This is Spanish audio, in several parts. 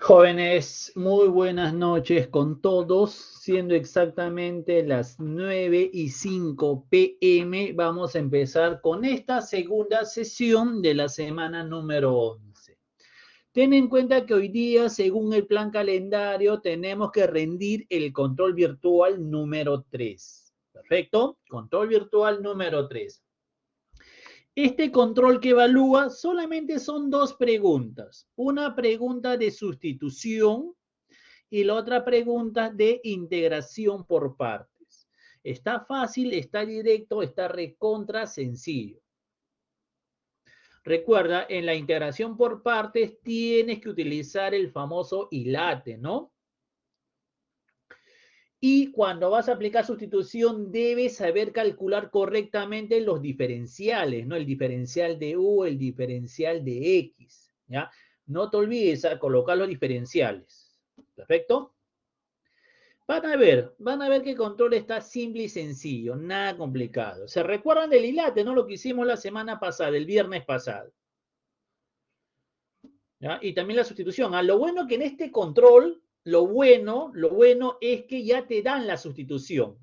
Jóvenes, muy buenas noches con todos, siendo exactamente las 9:05 p.m. Vamos a empezar con esta segunda sesión de la semana número 11. Ten en cuenta que hoy día, según el plan calendario, tenemos que rendir el control virtual número 3. ¿Perfecto? Control virtual número 3. Este control que evalúa solamente son dos preguntas. Una pregunta de sustitución y la otra pregunta de integración por partes. Está fácil, está directo, está recontra sencillo. Recuerda, en la integración por partes tienes que utilizar el famoso ILATE, ¿no? Y cuando vas a aplicar sustitución, debes saber calcular correctamente los diferenciales, ¿no? El diferencial de U, el diferencial de X, ¿ya? No te olvides a colocar los diferenciales. ¿Perfecto? Van a ver que el control está simple y sencillo, nada complicado. ¿Se recuerdan del ILATE, no? Lo que hicimos la semana pasada, el viernes pasado. ¿Ya? Y también la sustitución. Lo bueno que en este control, lo bueno es que ya te dan la sustitución.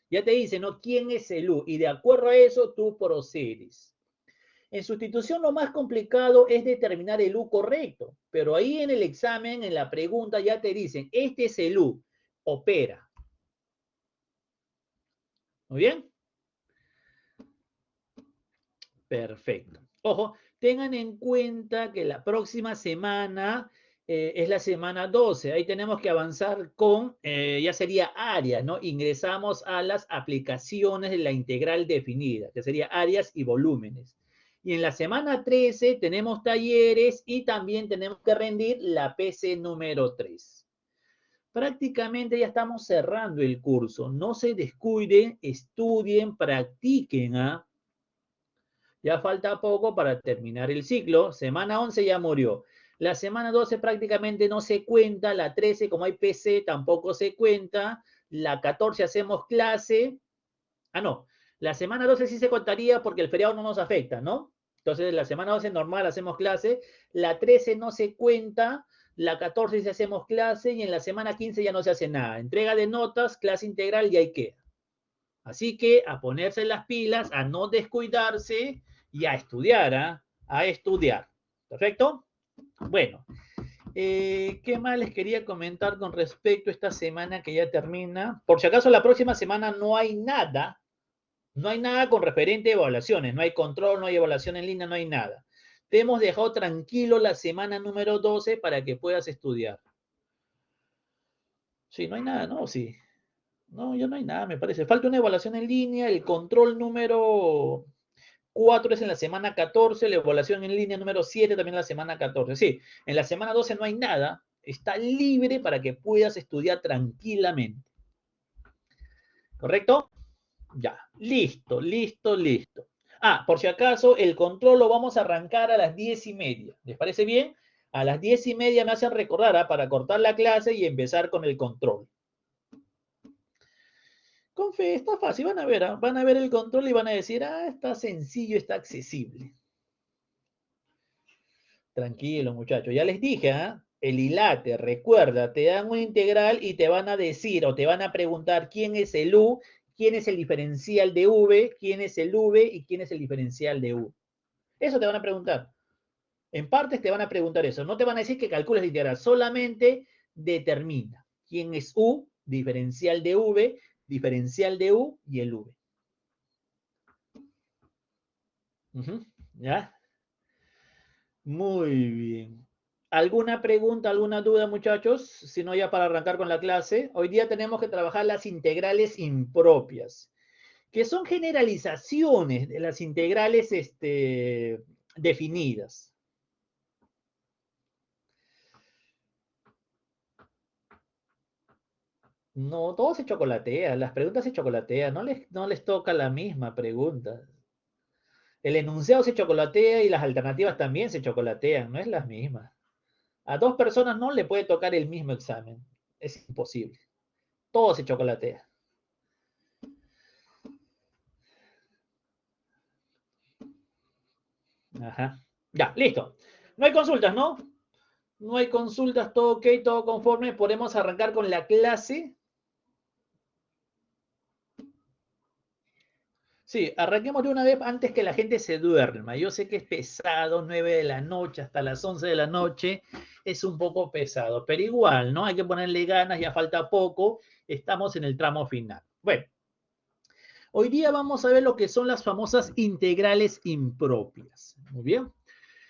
Ya te dice, ¿no? ¿Quién es el U? Y de acuerdo a eso, tú procedes. En sustitución lo más complicado es determinar el U correcto, pero ahí en el examen, en la pregunta, ya te dicen, este es el U, opera. ¿Muy bien? Perfecto. Ojo, tengan en cuenta que la próxima semana es la semana 12. Ahí tenemos que avanzar con, ya sería áreas, ¿no? Ingresamos a las aplicaciones de la integral definida, que sería áreas y volúmenes. Y en la semana 13 tenemos talleres y también tenemos que rendir la PC número 3. Prácticamente ya estamos cerrando el curso. No se descuiden, estudien, practiquen, ¿ah? Ya falta poco para terminar el ciclo. Semana 11 ya murió. La semana 12 prácticamente no se cuenta. La 13, como hay PC, tampoco se cuenta. La 14 hacemos clase. No. La semana 12 sí se contaría porque el feriado no nos afecta, ¿no? Entonces, la semana 12 normal hacemos clase. La 13 no se cuenta. La 14 sí hacemos clase. Y en la semana 15 ya no se hace nada. Entrega de notas, clase integral y ahí queda. Así que a ponerse las pilas, a no descuidarse y a estudiar, ¿ah? A estudiar. ¿Perfecto? Bueno, ¿qué más les quería comentar con respecto a esta semana que ya termina? Por si acaso la próxima semana no hay nada con referente a evaluaciones, no hay control, no hay evaluación en línea, no hay nada. Te hemos dejado tranquilo la semana número 12 para que puedas estudiar. Sí, no hay nada, ¿no? Sí. No, ya no hay nada, me parece. Falta una evaluación en línea, el control número 4 es en la semana 14, la evaluación en línea número 7 también en la semana 14. Sí, en la semana 12 no hay nada, está libre para que puedas estudiar tranquilamente. ¿Correcto? Ya, listo, listo, listo. Por si acaso, el control lo vamos a arrancar a las 10:30. ¿Les parece bien? A las 10:30 me hacen recordar para cortar la clase y empezar con el control. Con fe, está fácil, van a ver el control y van a decir, está sencillo, está accesible. Tranquilo, muchachos. Ya les dije, el ILATE, recuerda, te dan una integral y te van a decir o te van a preguntar quién es el U, quién es el diferencial de V, quién es el V y quién es el diferencial de U. Eso te van a preguntar. En partes te van a preguntar eso. No te van a decir que calcules la integral, solamente determina quién es U, diferencial de V, diferencial de U y el V. ¿Ya? Muy bien. ¿Alguna pregunta, alguna duda, muchachos? Si no, ya para arrancar con la clase. Hoy día tenemos que trabajar las integrales impropias, que son generalizaciones de las integrales definidas. No, todo se chocolatea, las preguntas se chocolatean, no les toca la misma pregunta. El enunciado se chocolatea y las alternativas también se chocolatean, no es las mismas. A dos personas no le puede tocar el mismo examen, es imposible. Todo se chocolatea. Ajá. Ya, listo. No hay consultas, ¿no? No hay consultas, todo ok, todo conforme. Podemos arrancar con la clase. Sí, arranquemos de una vez antes que la gente se duerma. Yo sé que es pesado, 9 de la noche hasta las 11 de la noche, es un poco pesado, pero igual, ¿no? Hay que ponerle ganas, ya falta poco, estamos en el tramo final. Bueno, hoy día vamos a ver lo que son las famosas integrales impropias. Muy bien.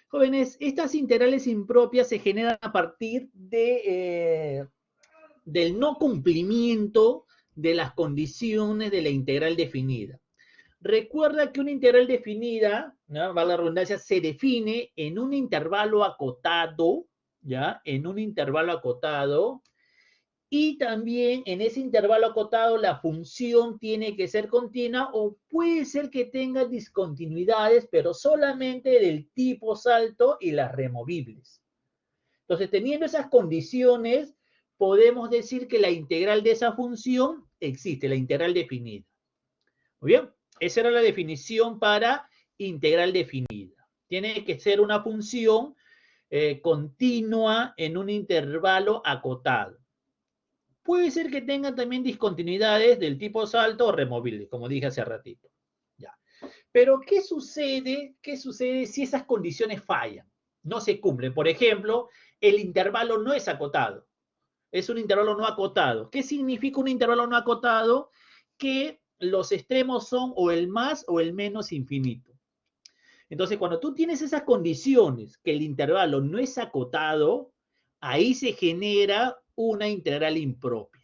Jóvenes, estas integrales impropias se generan a partir del no cumplimiento de las condiciones de la integral definida. Recuerda que una integral definida, ¿no? Va la redundancia, se define en un intervalo acotado, ¿ya? En un intervalo acotado, y también en ese intervalo acotado la función tiene que ser continua o puede ser que tenga discontinuidades, pero solamente del tipo salto y las removibles. Entonces, teniendo esas condiciones, podemos decir que la integral de esa función existe, la integral definida. Muy bien, esa era la definición para integral definida. Tiene que ser una función continua en un intervalo acotado. Puede ser que tenga también discontinuidades del tipo salto o removible, como dije hace ratito. Ya. Pero, ¿qué sucede? ¿Qué sucede si esas condiciones fallan? No se cumplen. Por ejemplo, el intervalo no es acotado. Es un intervalo no acotado. ¿Qué significa un intervalo no acotado? Que los extremos son o el más o el menos infinito. Entonces, cuando tú tienes esas condiciones, que el intervalo no es acotado, ahí se genera una integral impropia.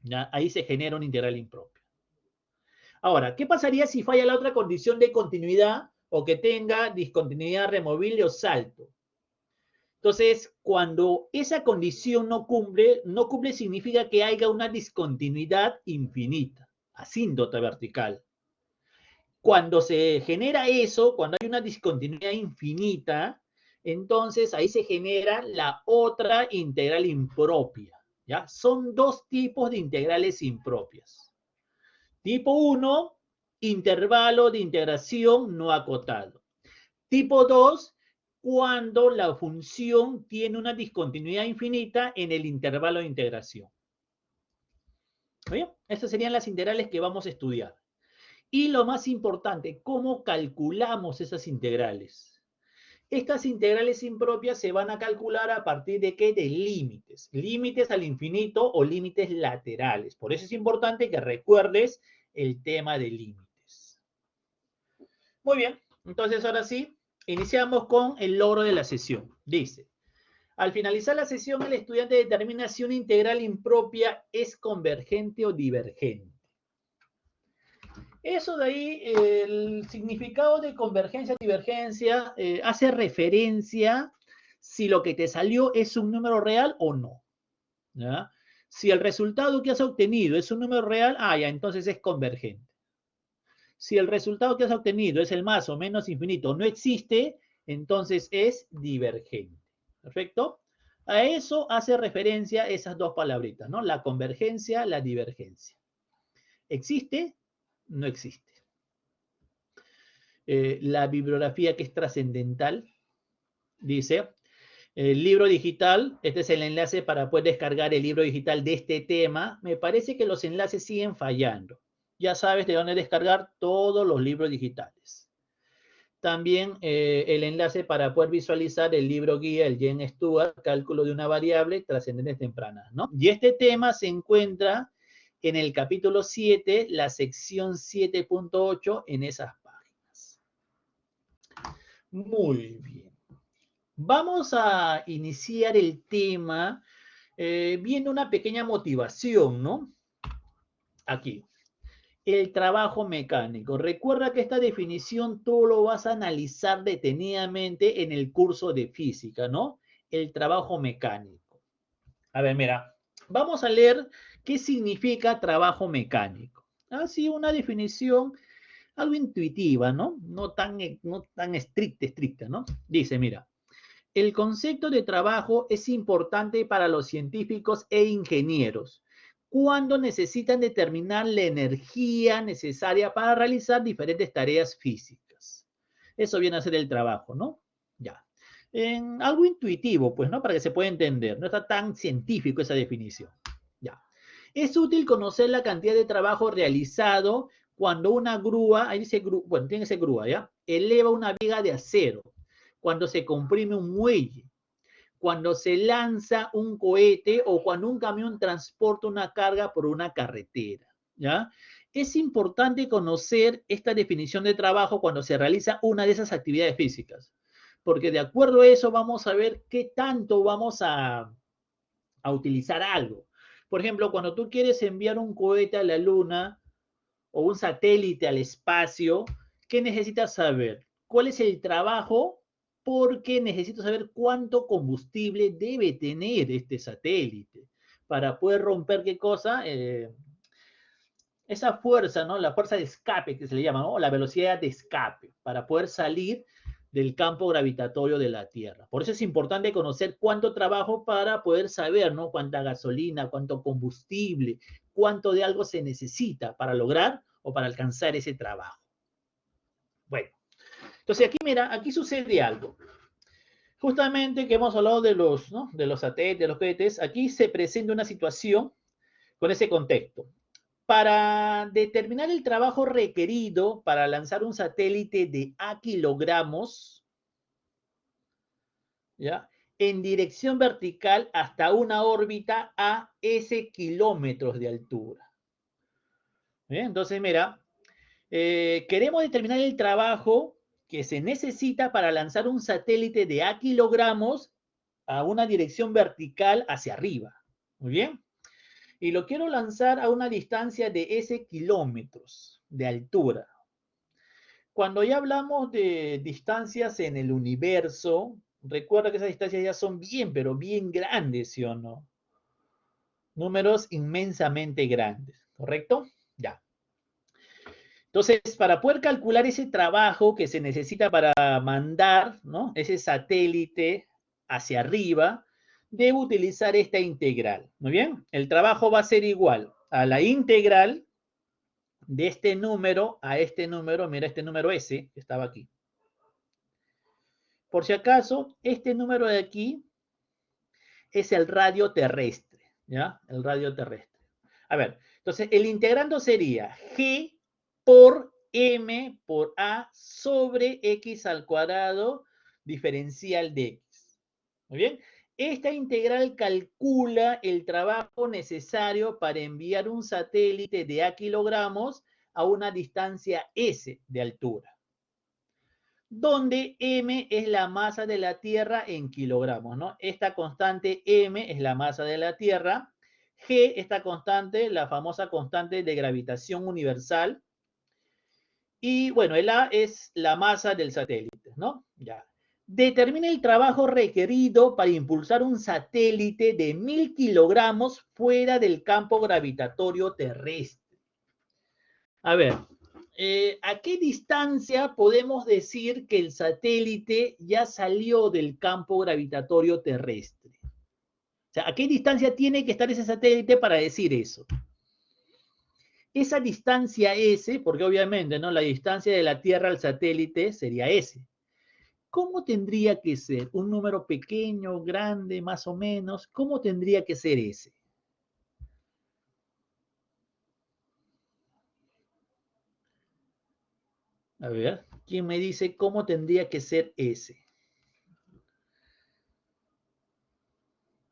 ¿Ya? Ahí se genera una integral impropia. Ahora, ¿qué pasaría si falla la otra condición de continuidad o que tenga discontinuidad removible o salto? Entonces, cuando esa condición no cumple significa que haya una discontinuidad infinita, asíntota vertical. Cuando se genera eso, cuando hay una discontinuidad infinita, entonces ahí se genera la otra integral impropia. ¿Ya? Son dos tipos de integrales impropias. Tipo 1, intervalo de integración no acotado. Tipo 2, cuando la función tiene una discontinuidad infinita en el intervalo de integración. ¿Bien? Estas serían las integrales que vamos a estudiar. Y lo más importante, ¿cómo calculamos esas integrales? Estas integrales impropias se van a calcular a partir de ¿qué? De límites. Límites al infinito o límites laterales. Por eso es importante que recuerdes el tema de límites. Muy bien, entonces ahora sí, iniciamos con el logro de la sesión. Dice, al finalizar la sesión, el estudiante determina si una integral impropia es convergente o divergente. Eso de ahí, el significado de convergencia, divergencia, hace referencia si lo que te salió es un número real o no. ¿Ya? Si el resultado que has obtenido es un número real, ya, entonces es convergente. Si el resultado que has obtenido es el más o menos infinito, no existe, entonces es divergente. ¿Perfecto? A eso hace referencia esas dos palabritas, ¿no? La convergencia, la divergencia. ¿Existe? No existe. La bibliografía que es trascendental dice, el libro digital, este es el enlace para poder descargar el libro digital de este tema. Me parece que los enlaces siguen fallando. Ya sabes de dónde descargar todos los libros digitales. También el enlace para poder visualizar el libro guía, el Jen Stewart, cálculo de una variable, trascendentes tempranas, ¿no? Y este tema se encuentra en el capítulo 7, la sección 7.8, en esas páginas. Muy bien. Vamos a iniciar el tema viendo una pequeña motivación, ¿no? Aquí. El trabajo mecánico. Recuerda que esta definición tú lo vas a analizar detenidamente en el curso de física, ¿no? El trabajo mecánico. A ver, mira, vamos a leer qué significa trabajo mecánico. Así una definición algo intuitiva, ¿no? No tan estricta, ¿no? Dice, mira, el concepto de trabajo es importante para los científicos e ingenieros cuando necesitan determinar la energía necesaria para realizar diferentes tareas físicas. Eso viene a ser el trabajo, ¿no? Ya. en algo intuitivo, pues, ¿no? Para que se pueda entender. No está tan científico esa definición. Ya. Es útil conocer la cantidad de trabajo realizado cuando una grúa, ahí dice grúa, bueno, tiene que ser grúa, ¿ya? Eleva una viga de acero, cuando se comprime un muelle, cuando se lanza un cohete o cuando un camión transporta una carga por una carretera, ¿ya? Es importante conocer esta definición de trabajo cuando se realiza una de esas actividades físicas, porque de acuerdo a eso vamos a ver qué tanto vamos a utilizar algo. Por ejemplo, cuando tú quieres enviar un cohete a la Luna o un satélite al espacio, ¿qué necesitas saber? ¿Cuál es el trabajo? Porque necesito saber cuánto combustible debe tener este satélite para poder romper qué cosa, esa fuerza, ¿no? La fuerza de escape que se le llama, ¿no? La velocidad de escape para poder salir del campo gravitatorio de la Tierra. Por eso es importante conocer cuánto trabajo para poder saber, ¿no? Cuánta gasolina, cuánto combustible, cuánto de algo se necesita para lograr o para alcanzar ese trabajo. Bueno, entonces aquí, mira, aquí sucede algo. Justamente que hemos hablado de los, ¿no? De los satélites, de los cohetes, aquí se presenta una situación con ese contexto. Para determinar el trabajo requerido para lanzar un satélite de A kilogramos, ¿ya? En dirección vertical hasta una órbita a S kilómetros de altura. ¿Bien? Entonces, mira, queremos determinar el trabajo que se necesita para lanzar un satélite de A kilogramos a una dirección vertical hacia arriba. Muy bien. Y lo quiero lanzar a una distancia de S kilómetros de altura. Cuando ya hablamos de distancias en el universo, recuerda que esas distancias ya son bien, pero bien grandes, ¿sí o no? Números inmensamente grandes, ¿correcto? Ya. Entonces, para poder calcular ese trabajo que se necesita para mandar, ¿no? Ese satélite hacia arriba, debo utilizar esta integral. Muy bien, el trabajo va a ser igual a la integral de este número a este número, mira este número S que estaba aquí. Por si acaso, este número de aquí es el radio terrestre, ¿ya? El radio terrestre. A ver, entonces el integrando sería G por M por A sobre X al cuadrado diferencial de X. Muy bien. Esta integral calcula el trabajo necesario para enviar un satélite de A kilogramos a una distancia S de altura, donde M es la masa de la Tierra en kilogramos, ¿no? Esta constante M es la masa de la Tierra, G, esta constante, la famosa constante de gravitación universal, y bueno, el A es la masa del satélite, ¿no? Ya. Determina el trabajo requerido para impulsar un satélite de 1000 kilogramos fuera del campo gravitatorio terrestre. A ver, ¿a qué distancia podemos decir que el satélite ya salió del campo gravitatorio terrestre? O sea, ¿a qué distancia tiene que estar ese satélite para decir eso? Esa distancia S, porque obviamente, ¿no? La distancia de la Tierra al satélite sería S. ¿Cómo tendría que ser? ¿Un número pequeño, grande, más o menos? ¿Cómo tendría que ser ese? A ver, ¿quién me dice cómo tendría que ser ese?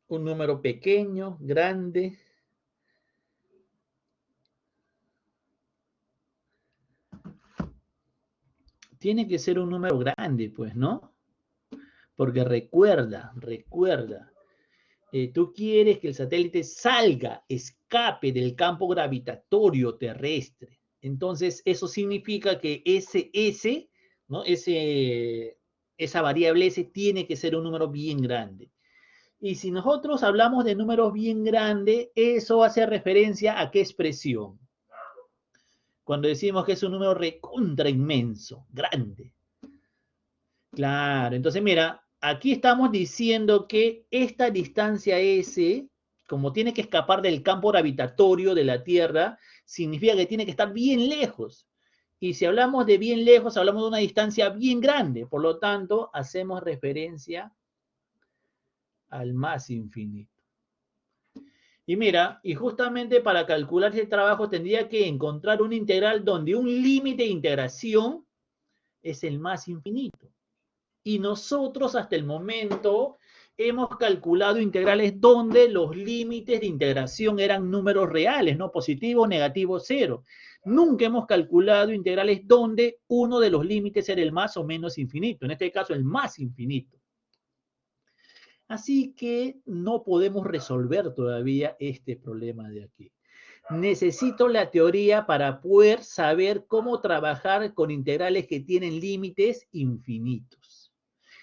¿Un número pequeño, grande? Tiene que ser un número grande, pues, ¿no? Porque recuerda, tú quieres que el satélite salga, escape del campo gravitatorio terrestre. Entonces, eso significa que ese S, ¿no? Esa variable S tiene que ser un número bien grande. Y si nosotros hablamos de números bien grandes, eso hace referencia a qué expresión. Cuando decimos que es un número recontra inmenso, grande. Claro, entonces mira, aquí estamos diciendo que esta distancia S, como tiene que escapar del campo gravitatorio de la Tierra, significa que tiene que estar bien lejos. Y si hablamos de bien lejos, hablamos de una distancia bien grande. Por lo tanto, hacemos referencia al más infinito. Y mira, y justamente para calcular ese trabajo tendría que encontrar una integral donde un límite de integración es el más infinito. Y nosotros hasta el momento hemos calculado integrales donde los límites de integración eran números reales, ¿no? Positivo, negativo, cero. Nunca hemos calculado integrales donde uno de los límites era el más o menos infinito. En este caso, el más infinito. Así que no podemos resolver todavía este problema de aquí. Necesito la teoría para poder saber cómo trabajar con integrales que tienen límites infinitos.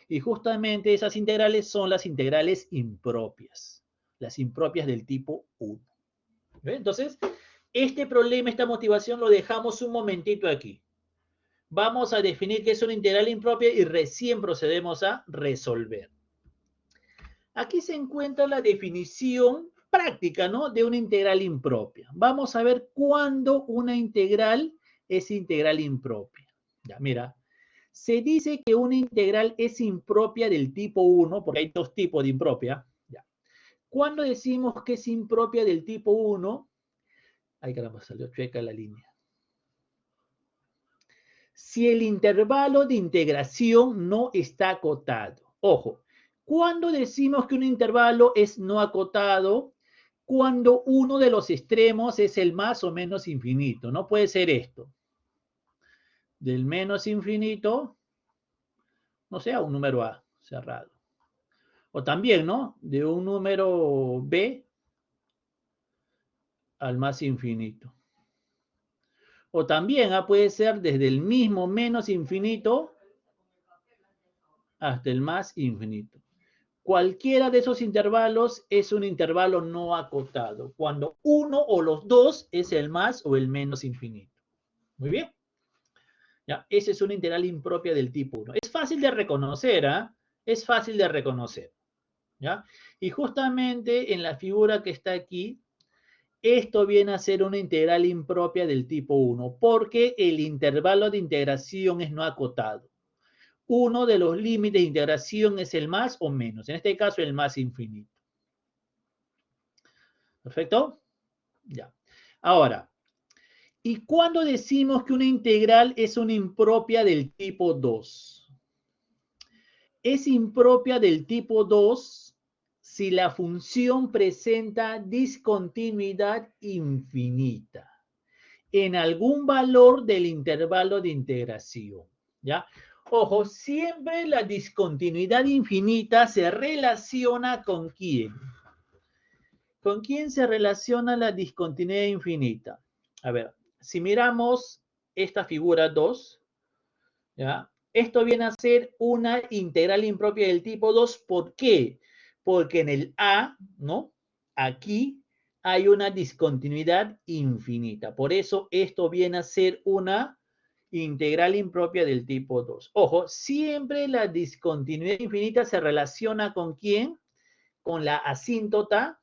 Y justamente esas integrales son las integrales impropias. Las impropias del tipo 1. ¿Ve? Entonces, este problema, esta motivación lo dejamos un momentito aquí. Vamos a definir qué es una integral impropia y recién procedemos a resolver. Aquí se encuentra la definición práctica, ¿no? De una integral impropia. Vamos a ver cuándo una integral es integral impropia. Ya, mira, se dice que una integral es impropia del tipo 1, porque hay dos tipos de impropia. Ya. ¿Cuándo decimos que es impropia del tipo 1? Ay, caramba, salió chueca la línea. Si el intervalo de integración no está acotado. Ojo, ¿cuándo decimos que un intervalo es no acotado? Cuando uno de los extremos es el más o menos infinito. No puede ser esto. Del menos infinito, no sea un número A cerrado. O también, ¿no? De un número B al más infinito. O también puede ser desde el mismo menos infinito hasta el más infinito. Cualquiera de esos intervalos es un intervalo no acotado, cuando uno o los dos es el más o el menos infinito. Muy bien. ¿Ya? Esa es una integral impropia del tipo 1. Es fácil de reconocer, ¿ah? Es fácil de reconocer. ¿Ya? Y justamente en la figura que está aquí, esto viene a ser una integral impropia del tipo 1, porque el intervalo de integración es no acotado. Uno de los límites de integración es el más o menos, en este caso el más infinito. ¿Perfecto? Ya. Ahora, ¿y cuándo decimos que una integral es una impropia del tipo 2? Es impropia del tipo 2 si la función presenta discontinuidad infinita en algún valor del intervalo de integración. ¿Ya? Ojo, siempre la discontinuidad infinita se relaciona con quién. ¿Con quién se relaciona la discontinuidad infinita? A ver, si miramos esta figura 2, ¿ya? Esto viene a ser una integral impropia del tipo 2. ¿Por qué? Porque en el A, ¿no? Aquí hay una discontinuidad infinita. Por eso esto viene a ser una integral impropia del tipo 2. Ojo, siempre la discontinuidad infinita se relaciona ¿con quién? Con la asíntota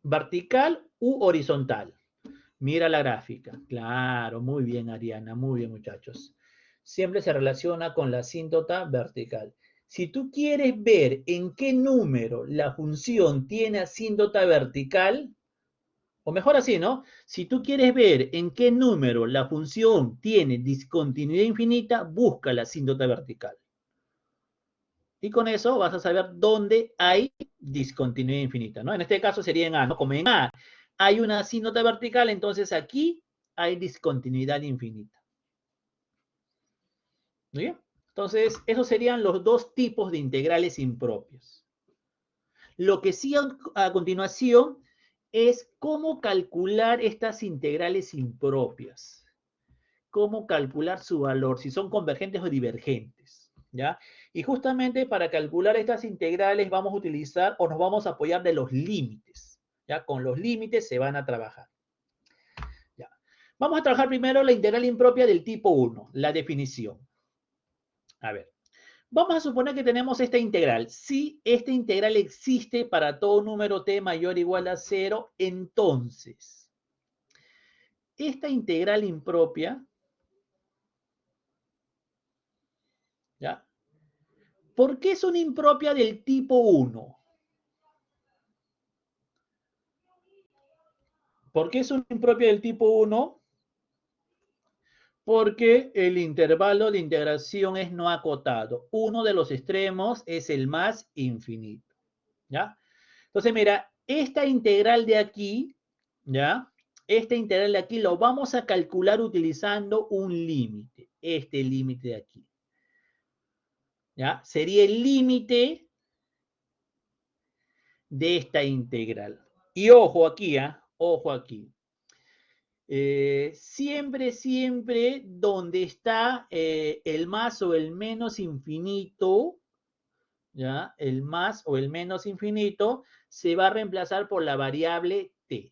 vertical u horizontal. Mira la gráfica. Claro, muy bien, Ariana, muy bien, muchachos. Siempre se relaciona con la asíntota vertical. Si tú quieres ver en qué número la función tiene asíntota vertical, o mejor así, ¿no? Si tú quieres ver en qué número la función tiene discontinuidad infinita, busca la asíntota vertical. Y con eso vas a saber dónde hay discontinuidad infinita, ¿no? En este caso sería en A, ¿no? Como en A hay una asíntota vertical, entonces aquí hay discontinuidad infinita. ¿Muy bien? Entonces, esos serían los dos tipos de integrales impropios. Lo que sí a continuación es cómo calcular estas integrales impropias. Cómo calcular su valor, si son convergentes o divergentes. ¿Ya? Y justamente para calcular estas integrales vamos a utilizar o nos vamos a apoyar de los límites. ¿Ya? Con los límites se van a trabajar. ¿Ya? Vamos a trabajar primero la integral impropia del tipo 1, la definición. A ver, Vamos a suponer que tenemos esta integral. Si esta integral existe para todo número t mayor o igual a 0, entonces esta integral impropia, ¿ya? ¿Por qué es una impropia del tipo 1? ¿Por qué es una impropia del tipo 1? Porque el intervalo de integración es no acotado. Uno de los extremos es el más infinito, ¿ya? Entonces, mira, esta integral de aquí, ¿ya? Esta integral de aquí lo vamos a calcular utilizando un límite. Este límite de aquí, ¿ya? Sería el límite de esta integral. Y ojo aquí, ¿ah? Ojo aquí. Siempre donde está el más o el menos infinito, ¿ya? El más o el menos infinito se va a reemplazar por la variable t,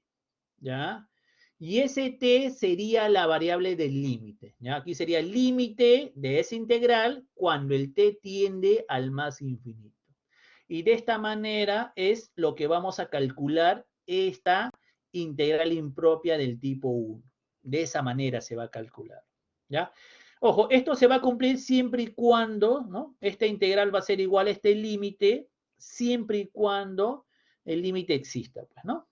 ¿ya? Y ese t sería la variable del límite, ¿ya? Aquí sería el límite de esa integral cuando el t tiende al más infinito. Y de esta manera es lo que vamos a calcular esta integral impropia del tipo 1. De esa manera se va a calcular, ¿ya? Ojo, esto se va a cumplir siempre y cuando, ¿no? Esta integral va a ser igual a este límite, siempre y cuando el límite exista, pues, ¿no?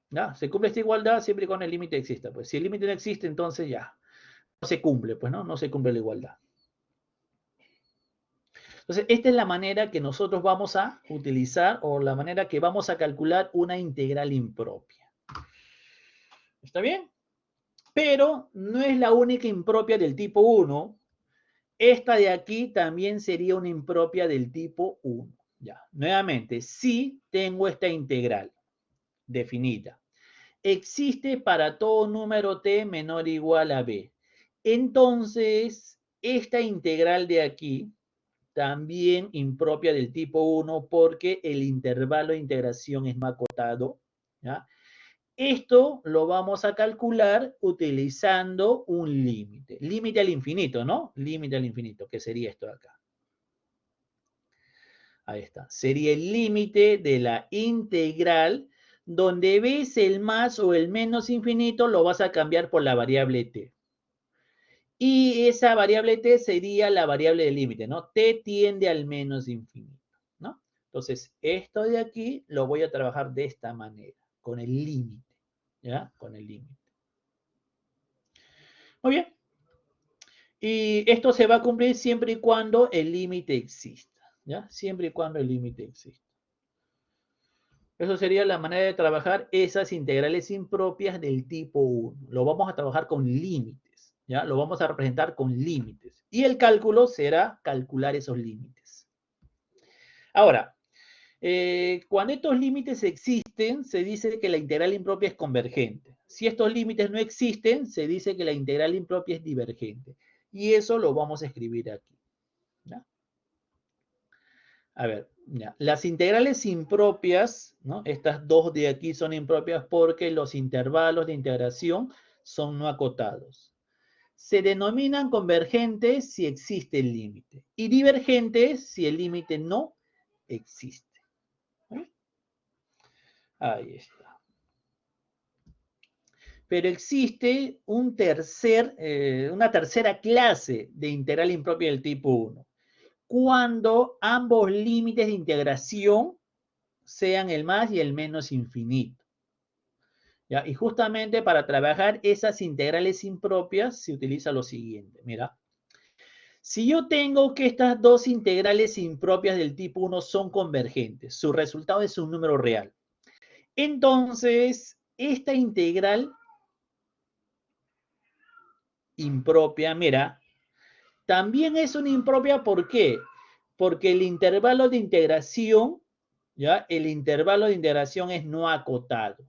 ¿Ya? Se cumple esta igualdad siempre y cuando el límite exista. Pues si el límite no existe, entonces ya, no se cumple, pues, ¿no? No se cumple la igualdad. Entonces, esta es la manera que nosotros vamos a utilizar o la manera que vamos a calcular una integral impropia. ¿Está bien? Pero no es la única impropia del tipo 1. Esta de aquí también sería una impropia del tipo 1. Ya, nuevamente, si tengo esta integral definida, existe para todo número t menor o igual a b. Entonces, esta integral de aquí también impropia del tipo 1 porque el intervalo de integración es no acotado, ¿ya? Esto lo vamos a calcular utilizando un límite. Límite al infinito, ¿no? Límite al infinito, que sería esto de acá. Ahí está. Sería el límite de la integral donde ves el más o el menos infinito, lo vas a cambiar por la variable t. Y esa variable t sería la variable del límite, ¿no? T tiende al menos infinito, ¿no? Entonces, esto de aquí lo voy a trabajar de esta manera, con el límite, ¿ya? Con el límite. Muy bien. Y esto se va a cumplir siempre y cuando el límite exista, ¿ya? Siempre y cuando el límite exista. Eso sería la manera de trabajar esas integrales impropias del tipo 1. Lo vamos a trabajar con límites, ¿ya? Lo vamos a representar con límites. Y el cálculo será calcular esos límites. Ahora, cuando estos límites existen, se dice que la integral impropia es convergente. Si estos límites no existen, se dice que la integral impropia es divergente. Y eso lo vamos a escribir aquí, ¿ya? A ver, ya. Las integrales impropias, ¿no? Estas dos de aquí son impropias porque los intervalos de integración son no acotados. Se denominan convergentes si existe el límite y divergentes si el límite no existe. ¿Eh? Ahí está. Pero existe una tercera clase de integral impropia del tipo 1. Cuando ambos límites de integración sean el más y el menos infinito. ¿Ya? Y justamente para trabajar esas integrales impropias se utiliza lo siguiente. Mira, si yo tengo que estas dos integrales impropias del tipo 1 son convergentes, su resultado es un número real. Entonces, esta integral impropia, mira, también es una impropia, ¿por qué? Porque el intervalo de integración, ¿ya? El intervalo de integración es no acotado.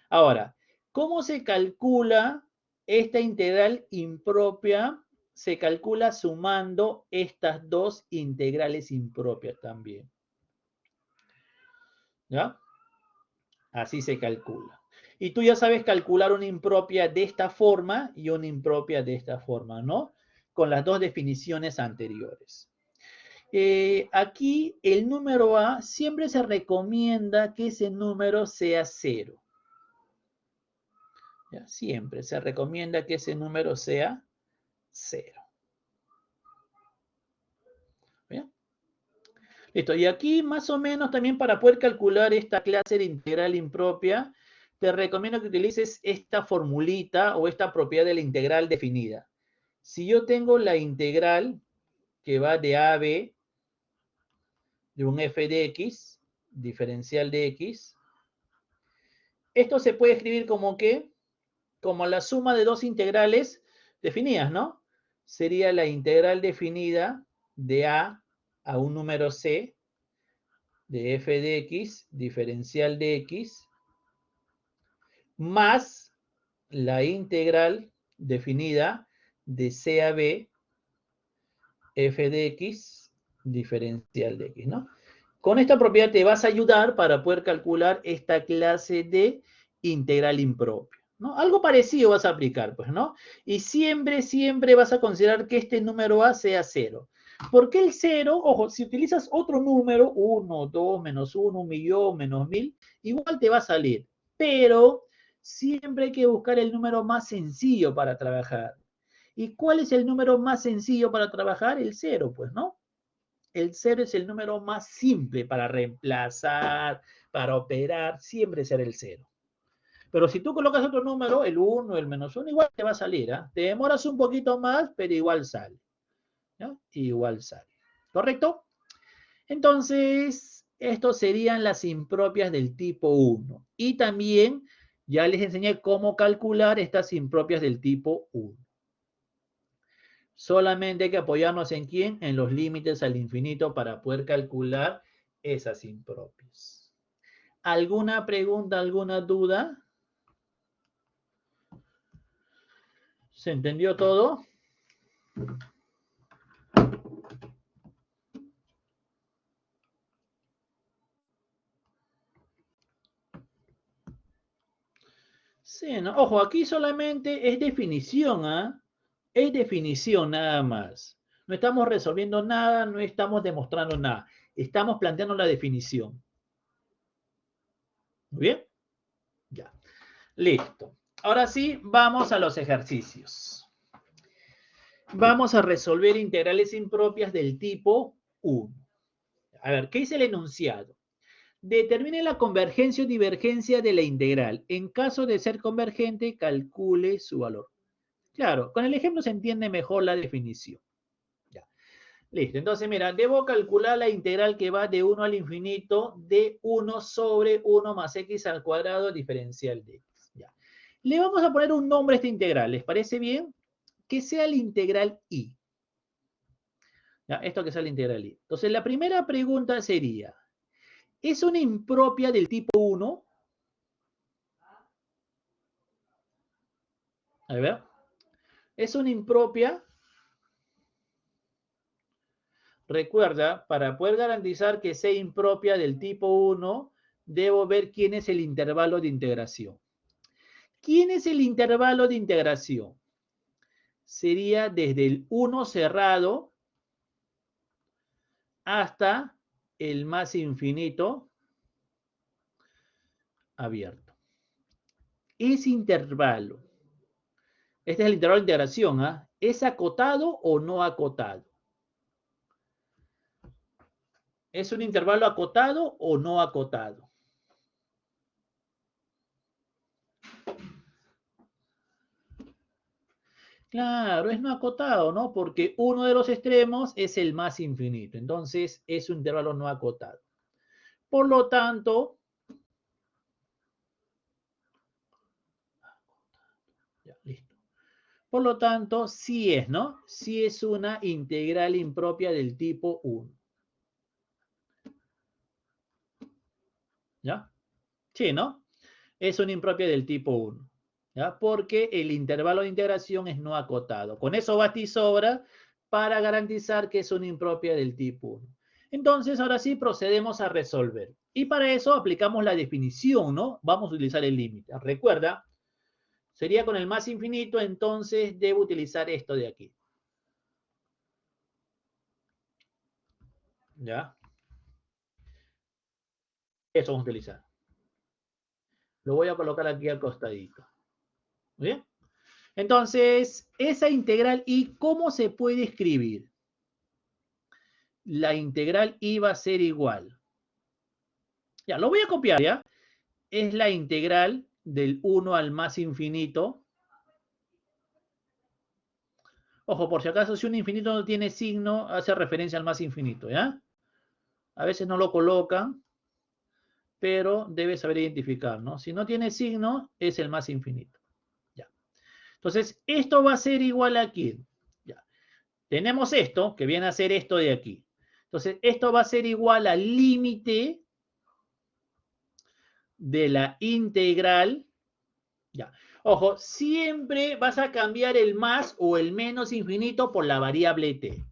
Ahora, ¿cómo se calcula esta integral impropia? Se calcula sumando estas dos integrales impropias también. ¿Ya? Así se calcula. Y tú ya sabes calcular una impropia de esta forma y una impropia de esta forma, ¿no? con las dos definiciones anteriores. Aquí el número A siempre se recomienda que ese número sea 0. ¿Ya? Siempre se recomienda que ese número sea 0. ¿Bien? Listo. Y aquí más o menos también para poder calcular esta clase de integral impropia, te recomiendo que utilices esta formulita o esta propiedad de la integral definida. Si yo tengo la integral que va de A a B de un f de x, diferencial de x, esto se puede escribir como que, como la suma de dos integrales definidas, ¿no? Sería la integral definida de a un número c de f de x, diferencial de x, más la integral definida de c a b, f de x, diferencial de x, ¿no? Con esta propiedad te vas a ayudar para poder calcular esta clase de integral impropia, ¿no? Algo parecido vas a aplicar, pues, ¿no? Y siempre, siempre vas a considerar que este número A sea 0. ¿Por qué el 0? Ojo, si utilizas otro número, 1, 2, menos 1, 1.000.000, menos 1000, igual te va a salir. Pero siempre hay que buscar el número más sencillo para trabajar. ¿Y cuál es el número más sencillo para trabajar? El 0, pues, ¿no? El 0 es el número más simple para reemplazar, para operar, siempre será el 0. Pero si tú colocas otro número, el 1, el menos 1, igual te va a salir. ¿Eh? Te demoras un poquito más, pero igual sale. ¿No? Igual sale. ¿Correcto? Entonces, estos serían las impropias del tipo 1. Y también ya les enseñé cómo calcular estas impropias del tipo 1. Solamente hay que apoyarnos en quién, en los límites al infinito para poder calcular esas impropias. ¿Alguna pregunta, alguna duda? ¿Se entendió todo? Sí, ¿no? Ojo, aquí solamente es definición, ¿ah? Es definición nada más. No estamos resolviendo nada, no estamos demostrando nada. Estamos planteando la definición. ¿Muy bien? Ya. Listo. Ahora sí, vamos a los ejercicios. Vamos a resolver integrales impropias del tipo 1. A ver, ¿qué dice el enunciado? Determine la convergencia o divergencia de la integral. En caso de ser convergente, calcule su valor. Claro, con el ejemplo se entiende mejor la definición. Ya. Listo, entonces mira, debo calcular la integral que va de 1 al infinito de 1 sobre 1 más x al cuadrado diferencial de x. Ya. Le vamos a poner un nombre a esta integral, ¿les parece bien? Que sea la integral y. ¿Ya? Esto que sea la integral y. Entonces la primera pregunta sería, ¿es una impropia del tipo 1? A ver. ¿Es una impropia? Recuerda, para poder garantizar que sea impropia del tipo 1, debo ver quién es el intervalo de integración. ¿Quién es el intervalo de integración? Sería desde el 1 cerrado hasta el más infinito abierto. Ese intervalo, este es el intervalo de integración, ¿ah? ¿Es acotado o no acotado? ¿Es un intervalo acotado o no acotado? Claro, es no acotado, ¿no? Porque uno de los extremos es el más infinito. Entonces, es un intervalo no acotado. Por lo tanto, ya, listo. Por lo tanto, sí es, ¿no? Sí es una integral impropia del tipo 1. ¿Ya? Sí, ¿no? Es una impropia del tipo 1. ¿Ya? Porque el intervalo de integración es no acotado. Con eso basta y sobra para garantizar que es una impropia del tipo 1. Entonces, ahora sí procedemos a resolver. Y para eso aplicamos la definición, ¿no? Vamos a utilizar el límite. Recuerda, sería con el más infinito, entonces debo utilizar esto de aquí. ¿Ya? Eso vamos a utilizar. Lo voy a colocar aquí al costadito. ¿Bien? Entonces, esa integral y, ¿cómo se puede escribir? La integral y va a ser igual. Ya, lo voy a copiar, ¿ya? Es la integral del 1 al más infinito. Ojo, por si acaso, si un infinito no tiene signo, hace referencia al más infinito, ¿ya? A veces no lo colocan, pero debes saber identificar, ¿no? Si no tiene signo, es el más infinito. Ya. Entonces, esto va a ser igual aquí. Ya. Tenemos esto, que viene a ser esto de aquí. Entonces, esto va a ser igual al límite de la integral. Ya. Ojo, siempre vas a cambiar el más o el menos infinito por la variable t. En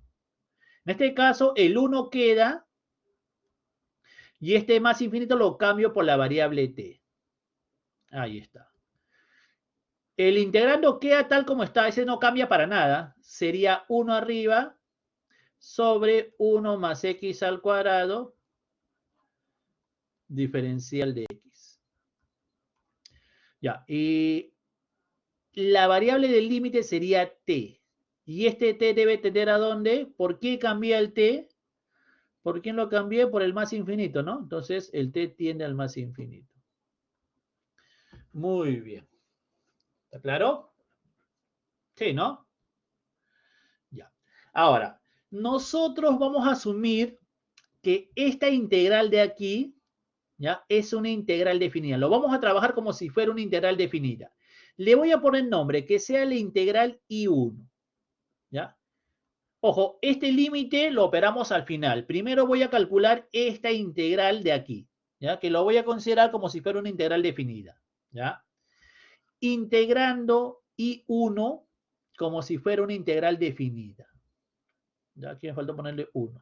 este caso, el 1 queda y este más infinito lo cambio por la variable t. Ahí está. El integrando queda tal como está, ese no cambia para nada. Sería 1 arriba sobre 1 más x al cuadrado diferencial de x. Ya, y la variable del límite sería t. Y este t debe tender a dónde. ¿Por qué cambié el t? ¿Por quién lo cambié? Por el más infinito, ¿no? Entonces el t tiende al más infinito. Muy bien. ¿Está claro? Sí, ¿no? Ya. Ahora, nosotros vamos a asumir que esta integral de aquí, ¿ya? Es una integral definida. Lo vamos a trabajar como si fuera una integral definida. Le voy a poner nombre, que sea la integral I1, ¿ya? Ojo, este límite lo operamos al final. Primero voy a calcular esta integral de aquí, ¿ya? Que lo voy a considerar como si fuera una integral definida, ¿ya? Integrando I1 como si fuera una integral definida. Ya aquí me falta ponerle 1.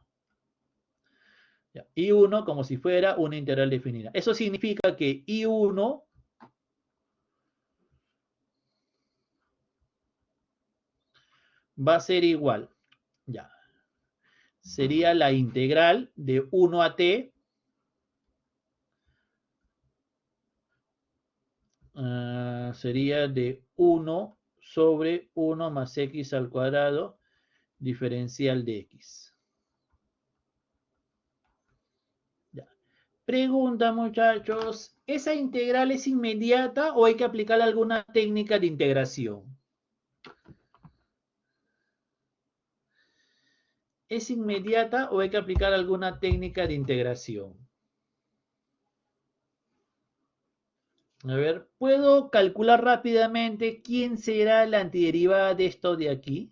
Ya. I1 como si fuera una integral definida. Eso significa que I1 va a ser igual. Ya. Sería la integral de 1 a t. Sería de 1 sobre 1 más x al cuadrado diferencial de x. Ya. Pregunta, muchachos, ¿esa integral es inmediata o hay que aplicar alguna técnica de integración? ¿Es inmediata o hay que aplicar alguna técnica de integración? A ver, ¿puedo calcular rápidamente quién será la antiderivada de esto de aquí?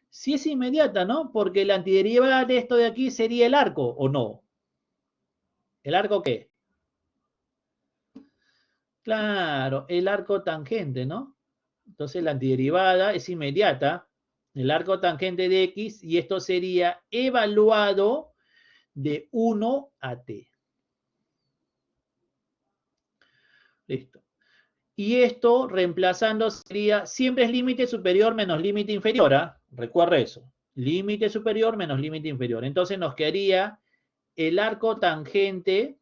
Si es inmediata, ¿no? Porque la antiderivada de esto de aquí sería el arco, ¿o no? ¿El arco qué? Claro, el arco tangente, ¿no? Entonces la antiderivada es inmediata, el arco tangente de x, y esto sería evaluado de 1 a t. Listo. Y esto, reemplazando, sería, siempre es límite superior menos límite inferior, ¿ah? Recuerda eso. Límite superior menos límite inferior. Entonces nos quedaría el arco tangente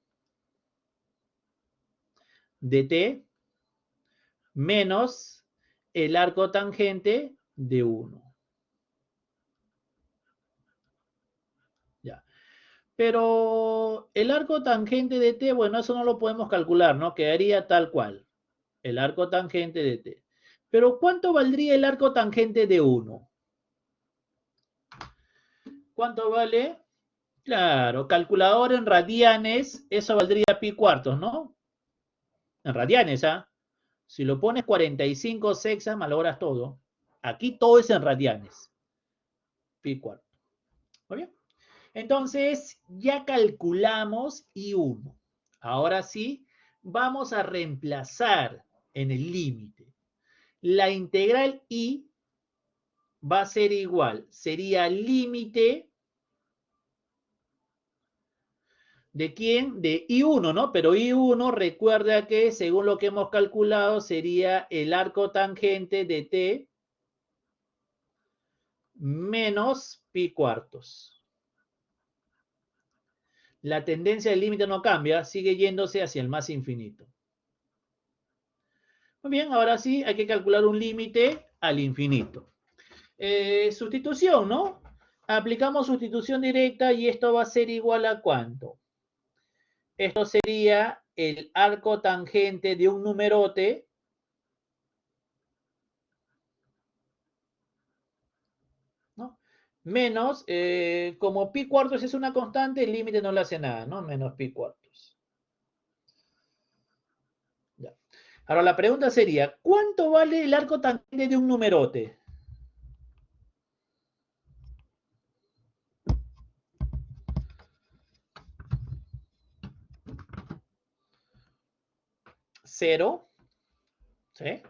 de t menos el arco tangente de 1. Ya. Pero el arco tangente de t, bueno, eso no lo podemos calcular, ¿no? Quedaría tal cual. El arco tangente de t. Pero ¿cuánto valdría el arco tangente de 1? ¿Cuánto vale? Claro, calculador en radianes, eso valdría pi cuartos, ¿no? En radianes, ¿ah? Si lo pones 45 sexas, malogras todo. Aquí todo es en radianes. Pi cuartos. ¿Muy bien? Entonces, ya calculamos I1. Ahora sí, vamos a reemplazar en el límite. La integral I va a ser igual. Sería límite ¿de quién? De I1, ¿no? Pero I1 recuerda que según lo que hemos calculado sería el arco tangente de t menos pi cuartos. la tendencia del límite no cambia, sigue yéndose hacia el más infinito. Muy bien, ahora sí hay que calcular un límite al infinito. Sustitución, ¿no? Aplicamos sustitución directa y esto va a ser igual a ¿cuánto? Esto sería el arco tangente de un numerote ¿no? Menos, como pi cuartos es una constante, el límite no le hace nada, ¿no? Menos pi cuartos. Ya. Ahora la pregunta sería, ¿cuánto vale el arco tangente de un numerote? ¿Cero? ¿Sí?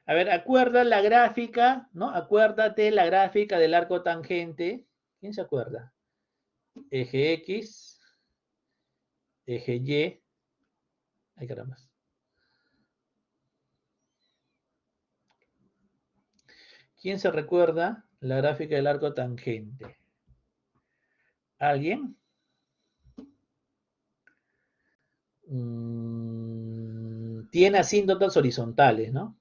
A ver, acuerda la gráfica, ¿no? Acuérdate la gráfica del arco tangente. ¿Quién se acuerda? Eje X, eje Y. Ay, caramba. ¿Quién se recuerda la gráfica del arco tangente? ¿Alguien? Tiene asíntotas horizontales, ¿no?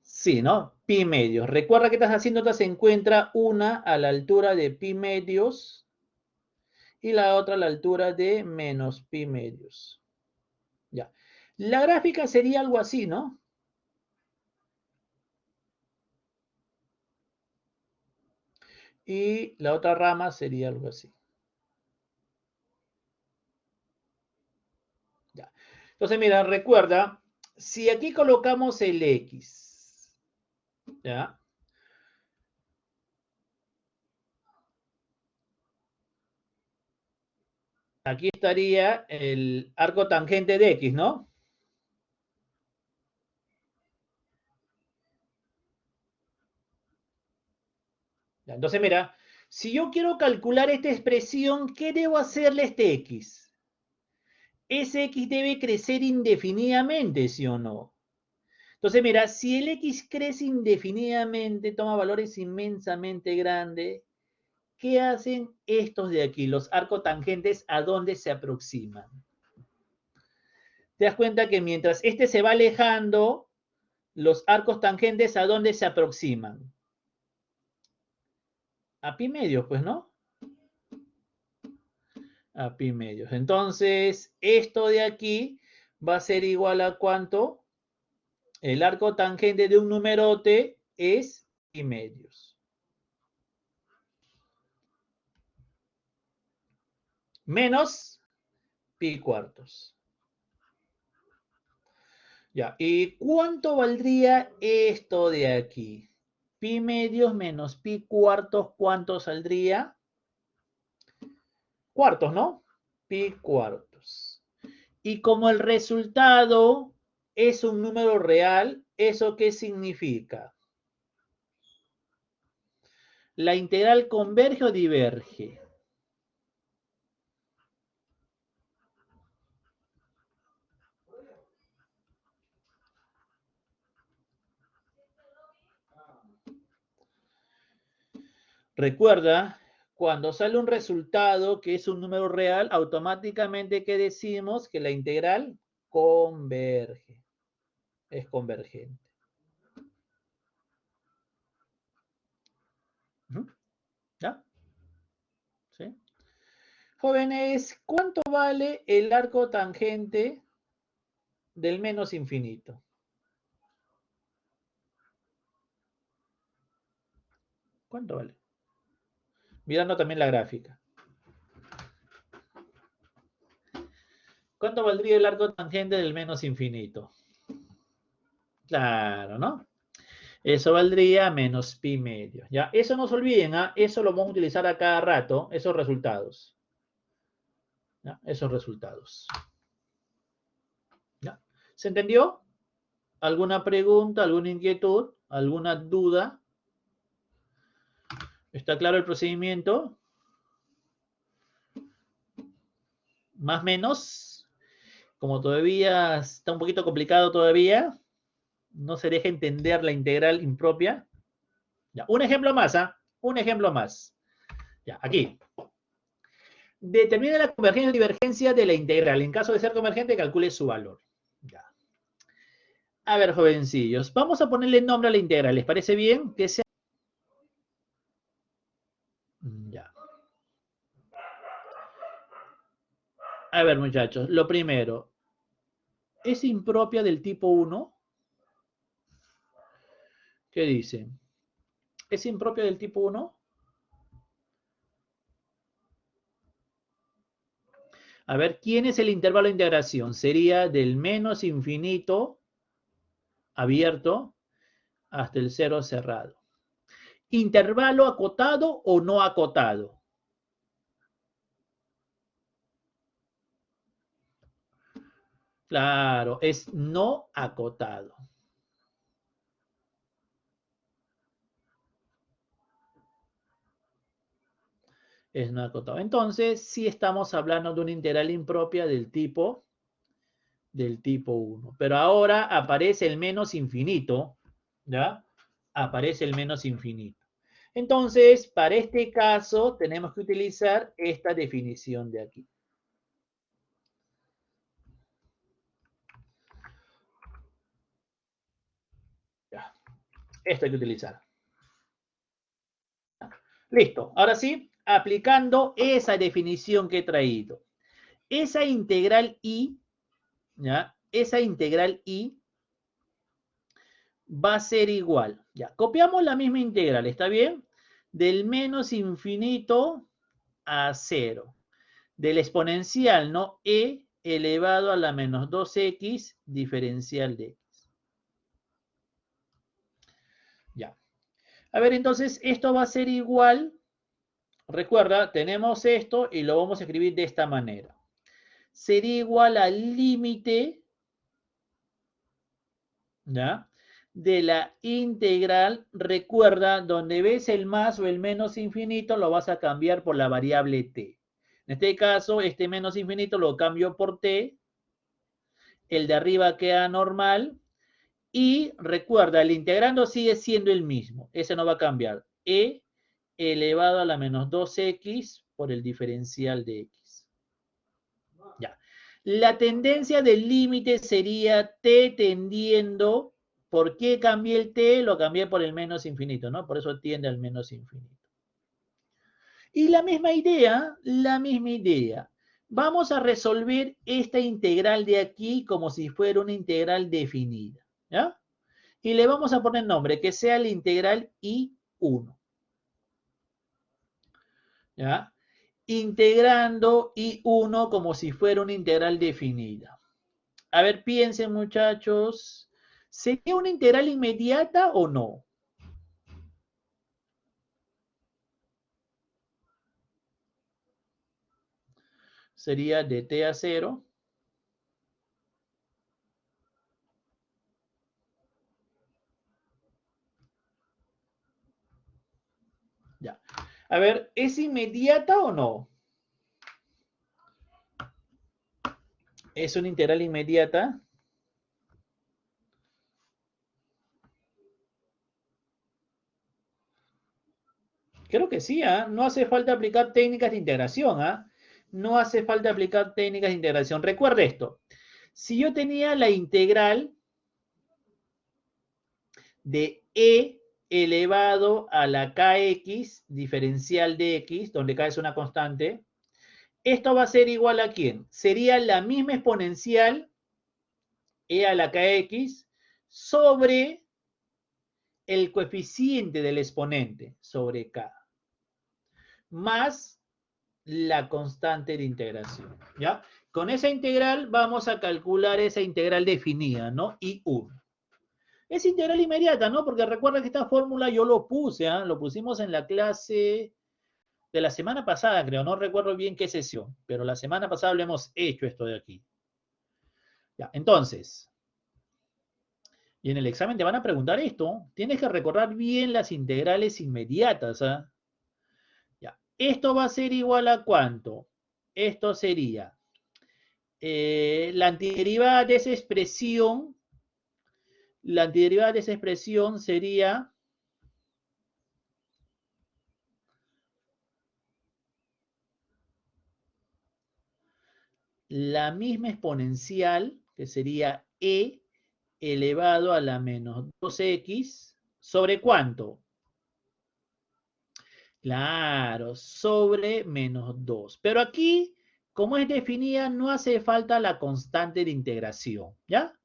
Sí, ¿no? Pi medios. Recuerda que estas asíntotas se encuentra una a la altura de pi medios y la otra a la altura de menos pi medios. Ya. La gráfica sería algo así, ¿no? Y la otra rama sería algo así. Ya. Entonces, mira, recuerda, si aquí colocamos el X, ¿ya? Aquí estaría el arco tangente de X, ¿no? Ya, entonces, mira, si yo quiero calcular esta expresión, ¿qué debo hacerle a este X? Ese X debe crecer indefinidamente, ¿sí o no? Entonces, mira, si el X crece indefinidamente, toma valores inmensamente grandes, ¿qué hacen estos de aquí, los arcotangentes, a dónde se aproximan? Te das cuenta que mientras este se va alejando, los arcos tangentes, ¿a dónde se aproximan? A pi medios, pues, ¿no? A pi medios. Entonces, esto de aquí va a ser igual a ¿cuánto? El arco tangente de un numerote es pi medios. Menos pi cuartos. Ya, ¿y cuánto valdría esto de aquí? Pi medios menos pi cuartos, ¿cuánto saldría? Cuartos, ¿no? Pi cuartos. Y como el resultado es un número real, ¿eso qué significa? ¿La integral converge o diverge? Recuerda, cuando sale un resultado que es un número real, automáticamente ¿qué decimos? Que la integral converge, es convergente. ¿Ya? ¿Sí? Jóvenes, ¿cuánto vale el arco tangente del menos infinito? ¿Cuánto vale? Mirando también la gráfica. ¿Cuánto valdría el arco tangente del menos infinito? Claro, ¿no? Eso valdría menos pi medio. ¿Ya? Eso no se olviden, ¿ah? Eso lo vamos a utilizar a cada rato, esos resultados. ¿Ya? Esos resultados. ¿Ya? ¿Se entendió? ¿Alguna pregunta, alguna inquietud, alguna duda? ¿Está claro el procedimiento? Más o menos, como todavía está un poquito complicado todavía, no se deja entender la integral impropia. Ya, un ejemplo más, ¿ah? Un ejemplo más. Ya, aquí. Determina la convergencia o divergencia de la integral. En caso de ser convergente, calcule su valor. Ya. A ver, jovencillos, vamos a ponerle nombre a la integral. ¿Les parece bien? Que sea... Ya. A ver, muchachos, lo primero. ¿Es impropia del tipo 1? ¿Qué dicen? ¿Es impropia del tipo 1? A ver, ¿quién es el intervalo de integración? Sería del menos infinito abierto hasta el cero cerrado. ¿Intervalo acotado o no acotado? Claro, es no acotado. Es no acotado. Entonces, sí estamos hablando de una integral impropia del tipo 1. Pero ahora aparece el menos infinito, ¿ya? Aparece el menos infinito. Entonces, para este caso, tenemos que utilizar esta definición de aquí. Ya. Esto hay que utilizar. Listo. Ahora sí, aplicando esa definición que he traído. Esa integral I, ¿ya? Esa integral I va a ser igual. Ya, copiamos la misma integral, ¿está bien? Del menos infinito a 0. Del exponencial, ¿no? E elevado a la menos 2x diferencial de x. Ya. A ver, entonces, esto va a ser igual. Recuerda, tenemos esto y lo vamos a escribir de esta manera. Sería igual al límite, ¿ya? De la integral. Recuerda, donde ves el más o el menos infinito, lo vas a cambiar por la variable t. En este caso, este menos infinito lo cambio por t. El de arriba queda normal. Y recuerda, el integrando sigue siendo el mismo. Ese no va a cambiar. E elevado a la menos 2x por el diferencial de x. Ya. La tendencia del límite sería t tendiendo. ¿Por qué cambié el t? Lo cambié por el menos infinito, ¿no? Por eso tiende al menos infinito. Y la misma idea, la misma idea. Vamos a resolver esta integral de aquí como si fuera una integral definida, ¿ya? Y le vamos a poner nombre, que sea la integral I1, ¿ya? Integrando I1 como si fuera una integral definida. A ver, piensen, muchachos. ¿Sería una integral inmediata o no? Sería de t a 0. Ya. A ver, ¿es inmediata o no? ¿Es una integral inmediata? Creo que sí, ¿ah? No hace falta aplicar técnicas de integración, ¿ah? No hace falta aplicar técnicas de integración. Recuerde esto. Si yo tenía la integral de e elevado a la kx diferencial de x, donde k es una constante, esto va a ser igual a ¿quién? Sería la misma exponencial e a la kx sobre el coeficiente del exponente, sobre k, más la constante de integración, ¿ya? Con esa integral vamos a calcular esa integral definida, ¿no? I1. Es integral inmediata, ¿no? Porque recuerda que esta fórmula yo lo puse, ¿eh? Lo pusimos en la clase de la semana pasada, creo. No recuerdo bien qué sesión, pero la semana pasada lo hemos hecho esto de aquí. Ya, entonces, y en el examen te van a preguntar esto. Tienes que recordar bien las integrales inmediatas, ¿eh? Ya, esto va a ser igual a ¿cuánto? Esto sería la antiderivada de esa expresión, sería la misma exponencial, que sería e elevado a la menos 2x, ¿sobre cuánto? Claro, sobre menos 2. Pero aquí, como es definida, no hace falta la constante de integración, ¿ya?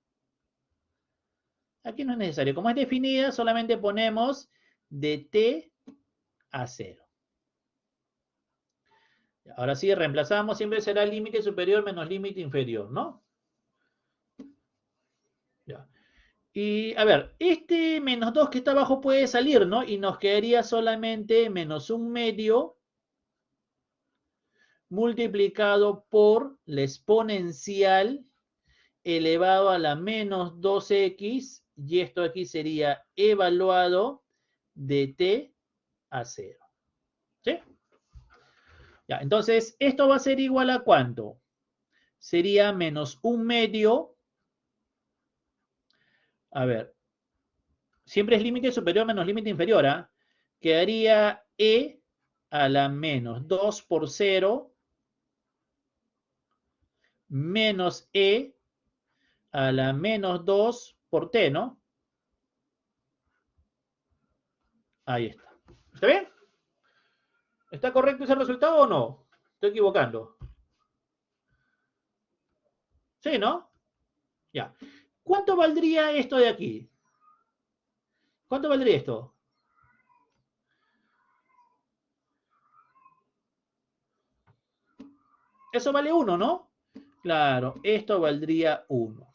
Aquí no es necesario. Como es definida, solamente ponemos de t a 0. Ahora sí, reemplazamos, siempre será límite superior menos límite inferior, ¿no? Ya. Y a ver, este menos 2 que está abajo puede salir, ¿no? Y nos quedaría solamente menos un medio multiplicado por la exponencial elevado a la menos 2x, y esto aquí sería evaluado de t a 0. ¿Sí? Ya, entonces, esto va a ser igual a ¿cuánto? Sería menos un medio. A ver, siempre es límite superior menos límite inferior, ¿ah? Quedaría e a la menos 2 por 0 menos e a la menos 2 por t, ¿no? Ahí está. ¿Está bien? ¿Está correcto ese resultado o no? Estoy equivocando. Sí, ¿no? Ya. ¿Cuánto valdría esto de aquí? ¿Cuánto valdría esto? Eso vale 1, ¿no? Claro, esto valdría 1.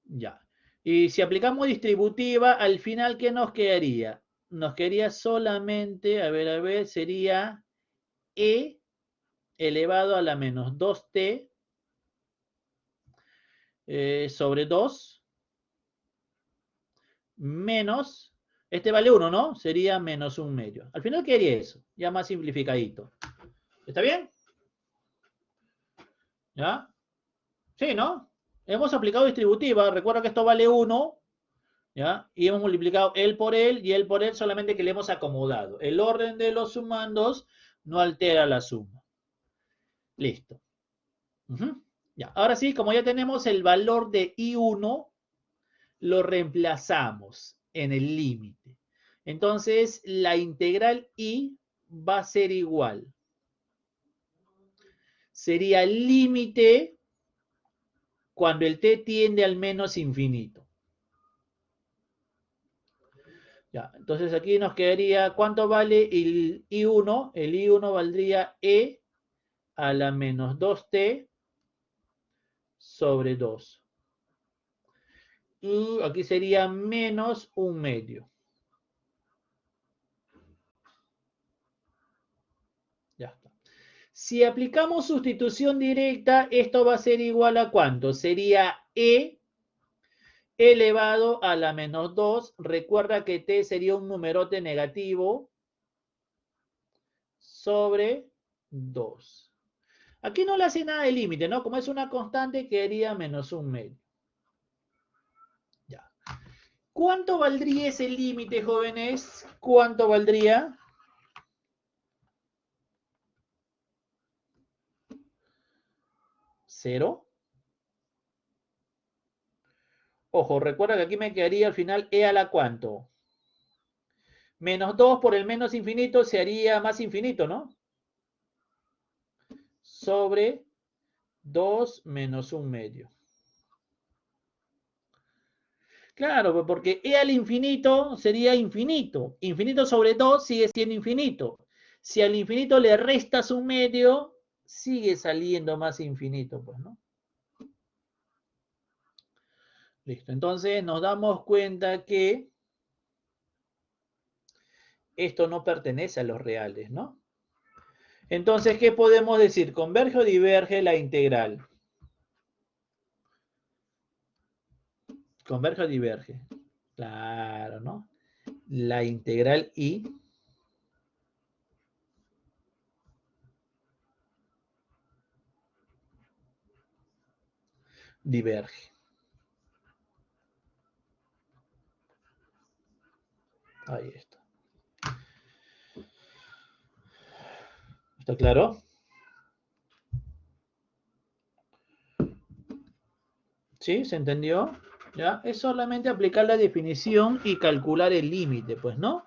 Ya. Y si aplicamos distributiva, al final, ¿qué nos quedaría? Nos quedaría solamente, a ver, sería e elevado a la menos 2t sobre 2 menos, este vale 1, ¿no? Sería menos un medio. Al final quedaría eso, ya más simplificadito. ¿Está bien? ¿Ya? Sí, ¿no? Hemos aplicado distributiva, recuerda que esto vale 1, ¿ya? Y hemos multiplicado él por él y él por él, solamente que le hemos acomodado. El orden de los sumandos no altera la suma. Listo. Ya. Ahora sí, como ya tenemos el valor de I1, lo reemplazamos en el límite. Entonces, la integral I va a ser igual. Sería el límite cuando el t tiende al menos infinito. Ya, entonces aquí nos quedaría, ¿cuánto vale el I1? El I1 valdría E a la menos 2t sobre 2. Y aquí sería menos un medio. Ya está. Si aplicamos sustitución directa, esto va a ser igual a ¿cuánto? Sería E elevado a la menos 2. Recuerda que t sería un numerote negativo sobre 2. Aquí no le hace nada de límite, ¿no? Como es una constante, quedaría menos un medio. Ya. ¿Cuánto valdría ese límite, jóvenes? ¿Cuánto valdría? ¿Cero? Ojo, recuerda que aquí me quedaría al final e a la ¿cuánto? Menos 2 por el menos infinito se haría más infinito, ¿no? Sobre 2 menos un medio. Claro, pues porque e al infinito sería infinito. Infinito sobre 2 sigue siendo infinito. Si al infinito le restas un medio, sigue saliendo más infinito, pues, ¿no? Listo. Entonces nos damos cuenta que esto no pertenece a los reales, ¿no? Entonces, ¿qué podemos decir? ¿Converge o diverge la integral? ¿Converge o diverge? Claro, ¿no? La integral I diverge. Ahí está. ¿Está claro? ¿Sí? ¿Se entendió? ¿Ya? Es solamente aplicar la definición y calcular el límite, pues, ¿no?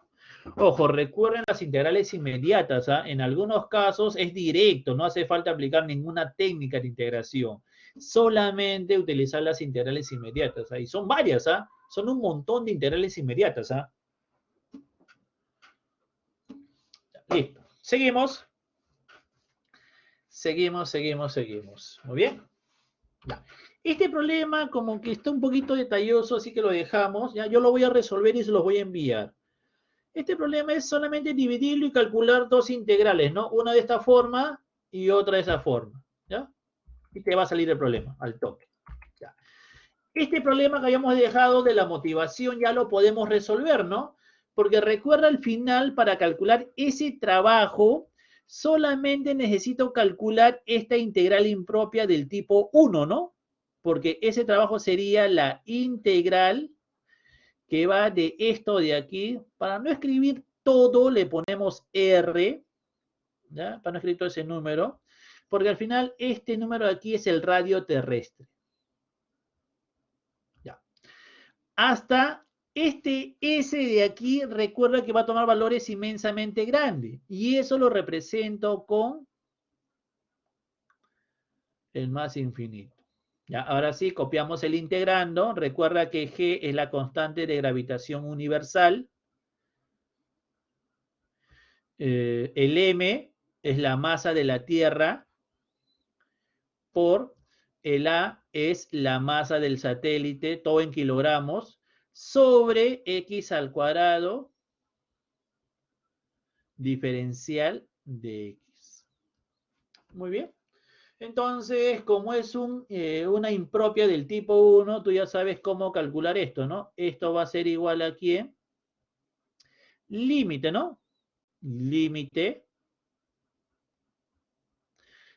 Ojo, recuerden las integrales inmediatas, ¿ah? En algunos casos es directo, no hace falta aplicar ninguna técnica de integración. Solamente utilizar las integrales inmediatas, ¿ah? Y son varias, ¿ah? Son un montón de integrales inmediatas, ¿ah? Listo. Seguimos. Seguimos. Muy bien. Ya. Este problema como que está un poquito detalloso, así que lo dejamos. Ya, yo lo voy a resolver y se los voy a enviar. Este problema es solamente dividirlo y calcular dos integrales, ¿no? Una de esta forma y otra de esa forma, ¿ya? Y te va a salir el problema al toque. ¿Ya? Este problema que habíamos dejado de la motivación ya lo podemos resolver, ¿no? Porque recuerda al final, para calcular ese trabajo, solamente necesito calcular esta integral impropia del tipo 1, ¿no? Porque ese trabajo sería la integral que va de esto de aquí. Para no escribir todo, le ponemos R, ¿ya? Para no escribir todo ese número, porque al final este número de aquí es el radio terrestre. ¿Ya? Hasta este S de aquí, recuerda que va a tomar valores inmensamente grandes, y eso lo represento con el más infinito. ¿Ya? Ahora sí, copiamos el integrando. Recuerda que G es la constante de gravitación universal. El M es la masa de la Tierra por el A es la masa del satélite, todo en kilogramos, sobre X al cuadrado diferencial de X. Muy bien. Entonces, como es una impropia del tipo 1, tú ya sabes cómo calcular esto, ¿no? Esto va a ser igual a ¿quién? Límite, ¿no? Límite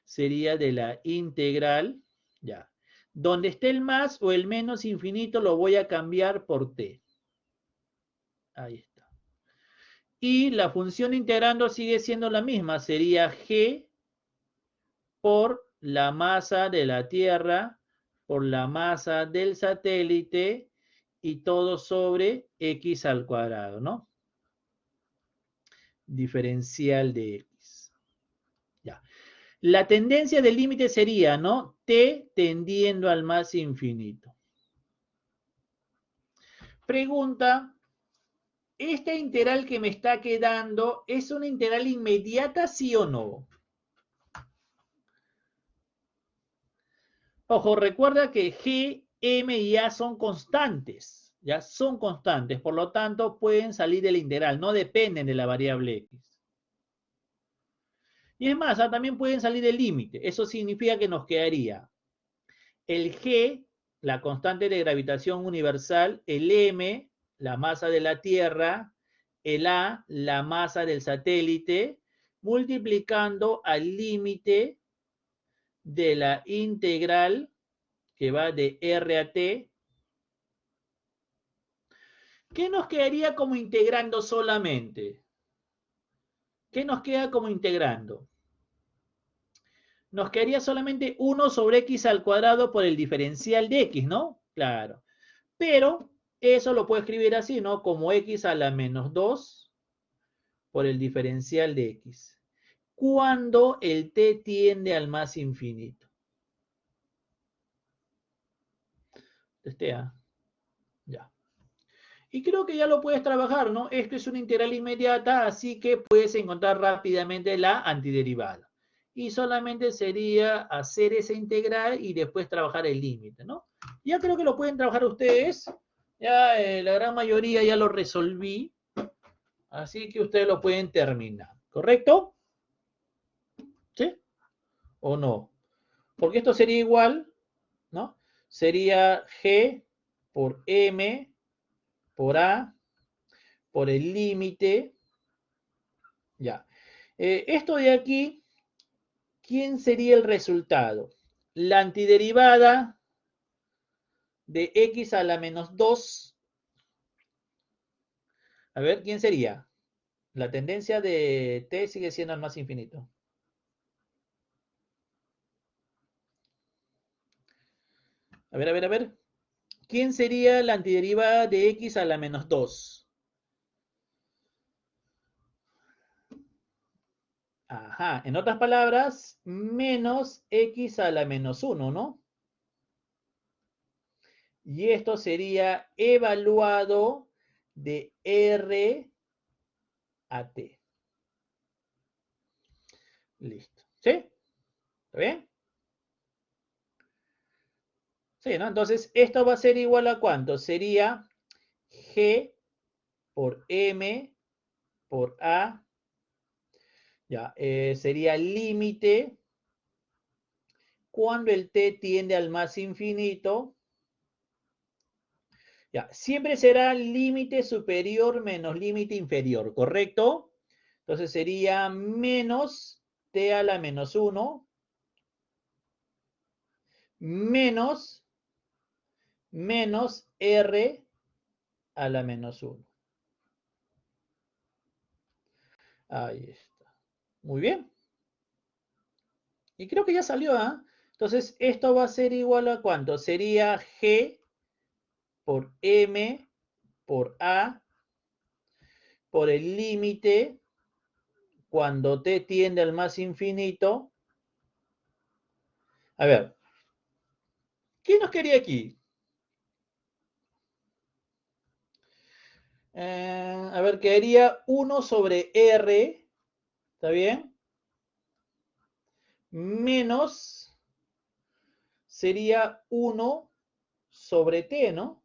sería de la integral, ya. Donde esté el más o el menos infinito lo voy a cambiar por t. Ahí está. Y la función integrando sigue siendo la misma, sería g por la masa de la Tierra, por la masa del satélite y todo sobre x al cuadrado, ¿no? Diferencial de x. Ya. La tendencia del límite sería, ¿no? T tendiendo al más infinito. Pregunta, ¿esta integral que me está quedando es una integral inmediata, sí o no? Ojo, recuerda que G, M y A son constantes, ya son constantes, por lo tanto pueden salir de la integral, no dependen de la variable X. Y es más, también pueden salir del límite, eso significa que nos quedaría el G, la constante de gravitación universal, el M, la masa de la Tierra, el A, la masa del satélite, multiplicando al límite de la integral que va de R a T. ¿Qué nos quedaría como integrando solamente? ¿Qué nos queda como integrando? Nos quedaría solamente 1 sobre x al cuadrado por el diferencial de x, ¿no? Claro. Pero eso lo puedo escribir así, ¿no? Como x a la menos 2 por el diferencial de x. Cuando el t tiende al más infinito. Testea. Ya. Y creo que ya lo puedes trabajar, ¿no? Esto es una integral inmediata, así que puedes encontrar rápidamente la antiderivada. Y solamente sería hacer esa integral y después trabajar el límite, ¿no? Ya creo que lo pueden trabajar ustedes. Ya la gran mayoría ya lo resolví. Así que ustedes lo pueden terminar. ¿Correcto? ¿Sí? ¿O no? Porque esto sería igual, ¿no? Sería G por M por A por el límite. Ya. Esto de aquí, ¿quién sería el resultado? La antiderivada de x a la menos 2. A ver, ¿quién sería? La tendencia de t sigue siendo al más infinito. A ver, a ver, a ver. ¿Quién sería la antiderivada de x a la menos 2? Ajá, en otras palabras, menos x a la menos 1, ¿no? Y esto sería evaluado de R a T. Listo. ¿Sí? ¿Está bien? Sí, ¿no? Entonces, esto va a ser igual a ¿cuánto? Sería G por M por A. Ya, sería límite cuando el T tiende al más infinito. Ya, siempre será límite superior menos límite inferior, ¿correcto? Entonces sería menos T a la menos 1 menos R a la menos 1. Ahí está. Muy bien. Y creo que ya salió, ¿ah? Entonces, esto va a ser igual a ¿cuánto? Sería G por M por A por el límite cuando t tiende al más infinito. A ver, ¿qué nos quería aquí? A ver, quedaría 1 sobre R, ¿está bien? Menos sería 1 sobre T, ¿no?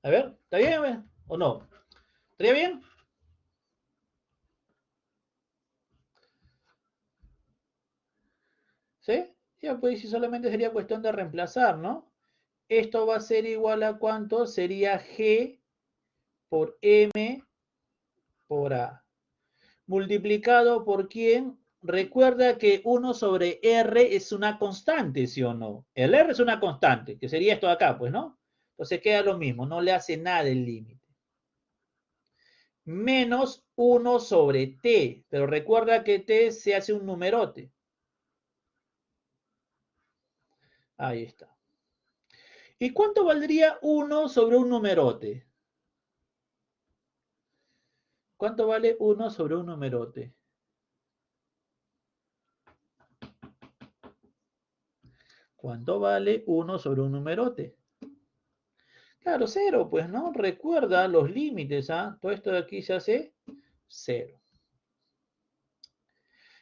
A ver, ¿está bien o no? ¿Estaría bien? ¿Sí? Ya, pues si solamente sería cuestión de reemplazar, ¿no? Esto va a ser igual a ¿cuánto? Sería G por M por A. Multiplicado por ¿quién? Recuerda que 1 sobre R es una constante, ¿sí o no? El R es una constante, que sería esto de acá, pues, ¿no? Entonces queda lo mismo, no le hace nada el límite. Menos 1 sobre T, pero recuerda que T se hace un numerote. Ahí está. ¿Y cuánto valdría 1 sobre un numerote? ¿Cuánto vale 1 sobre un numerote? ¿Cuánto vale 1 sobre un numerote? Claro, cero, pues, ¿no? Recuerda los límites, ¿ah? Todo esto de aquí se hace cero.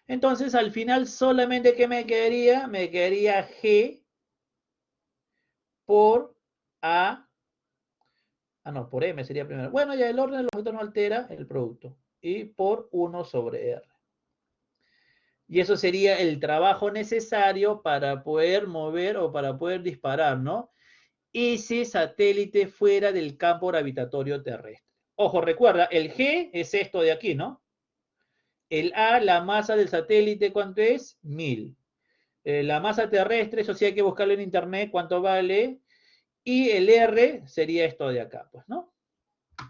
Entonces, al final, solamente ¿qué me quedaría? Me quedaría G por A. Ah, no, por M sería primero. Bueno, ya el orden de los factores no altera el producto. Y por 1 sobre R. Y eso sería el trabajo necesario para poder mover o para poder disparar, ¿no? Ese satélite fuera del campo gravitatorio terrestre. Ojo, recuerda, el G es esto de aquí, ¿no? El A, la masa del satélite, ¿cuánto es? 1000. La masa terrestre, eso sí hay que buscarlo en internet, cuánto vale. Y el R sería esto de acá, pues, ¿no?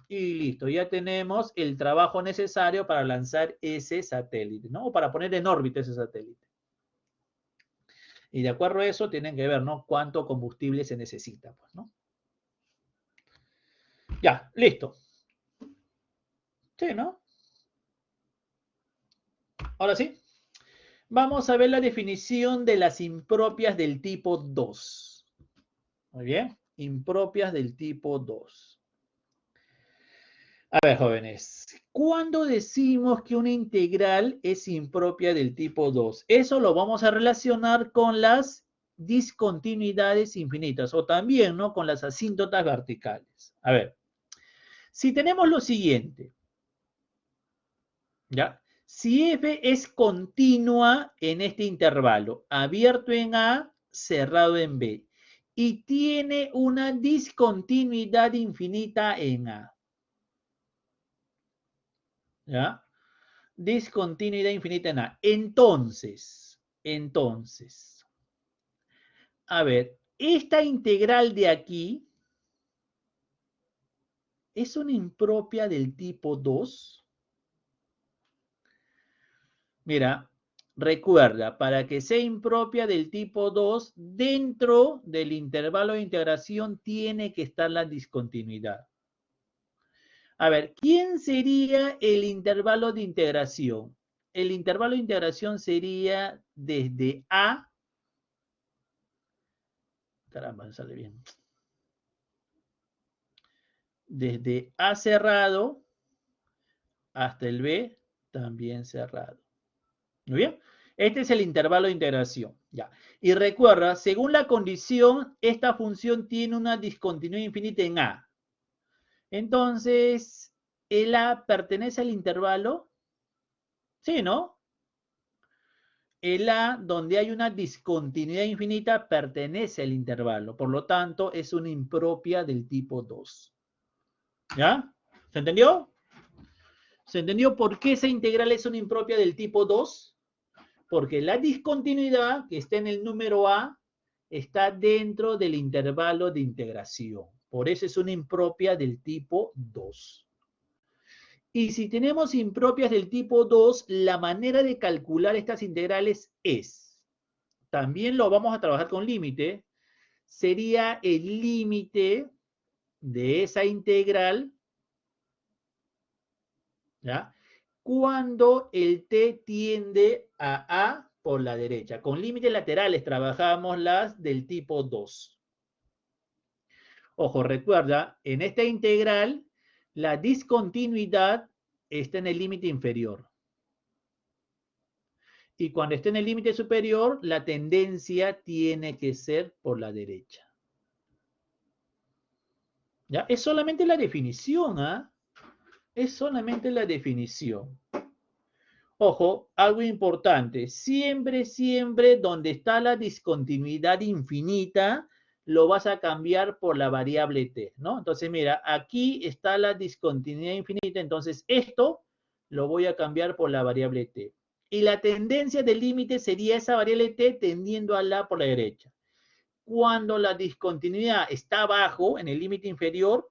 Y listo, ya tenemos el trabajo necesario para lanzar ese satélite, ¿no? O para poner en órbita ese satélite. Y de acuerdo a eso, tienen que ver, ¿no? Cuánto combustible se necesita, pues, ¿no? Ya, listo. Sí, ¿no? Ahora sí. Vamos a ver la definición de las impropias del tipo 2. Muy bien, impropias del tipo 2. A ver, jóvenes, ¿cuándo decimos que una integral es impropia del tipo 2? Eso lo vamos a relacionar con las discontinuidades infinitas o también, ¿no? Con las asíntotas verticales. A ver, si tenemos lo siguiente, ¿ya? Si f es continua en este intervalo, abierto en A, cerrado en B, y tiene una discontinuidad infinita en A, ¿ya? Discontinuidad infinita en A. Entonces, A ver, esta integral de aquí es una impropia del tipo 2. Mira, recuerda, para que sea impropia del tipo 2, dentro del intervalo de integración tiene que estar la discontinuidad. A ver, ¿quién sería el intervalo de integración? El intervalo de integración sería desde A. Caramba, no sale bien. Desde A cerrado hasta el B también cerrado. ¿Muy bien? Este es el intervalo de integración. Ya. Y recuerda, según la condición, esta función tiene una discontinuidad infinita en A. Entonces, ¿el A pertenece al intervalo? Sí, ¿no? El A, donde hay una discontinuidad infinita, pertenece al intervalo. Por lo tanto, es una impropia del tipo 2. ¿Ya? ¿Se entendió? ¿Se entendió por qué esa integral es una impropia del tipo 2? Porque la discontinuidad que está en el número A está dentro del intervalo de integración. Por eso es una impropia del tipo 2. Y si tenemos impropias del tipo 2, la manera de calcular estas integrales es, también lo vamos a trabajar con límite, sería el límite de esa integral, ¿ya? Cuando el t tiende a A por la derecha. Con límites laterales trabajamos las del tipo 2. Ojo, recuerda, en esta integral, la discontinuidad está en el límite inferior. Y cuando esté en el límite superior, la tendencia tiene que ser por la derecha. ¿Ya? Es solamente la definición, ¿ah? Es solamente la definición. Ojo, algo importante. Siempre, siempre donde está la discontinuidad infinita, lo vas a cambiar por la variable t, ¿no? Entonces, mira, aquí está la discontinuidad infinita, entonces esto lo voy a cambiar por la variable t. Y la tendencia del límite sería esa variable t tendiendo a la por la derecha. Cuando la discontinuidad está abajo, en el límite inferior,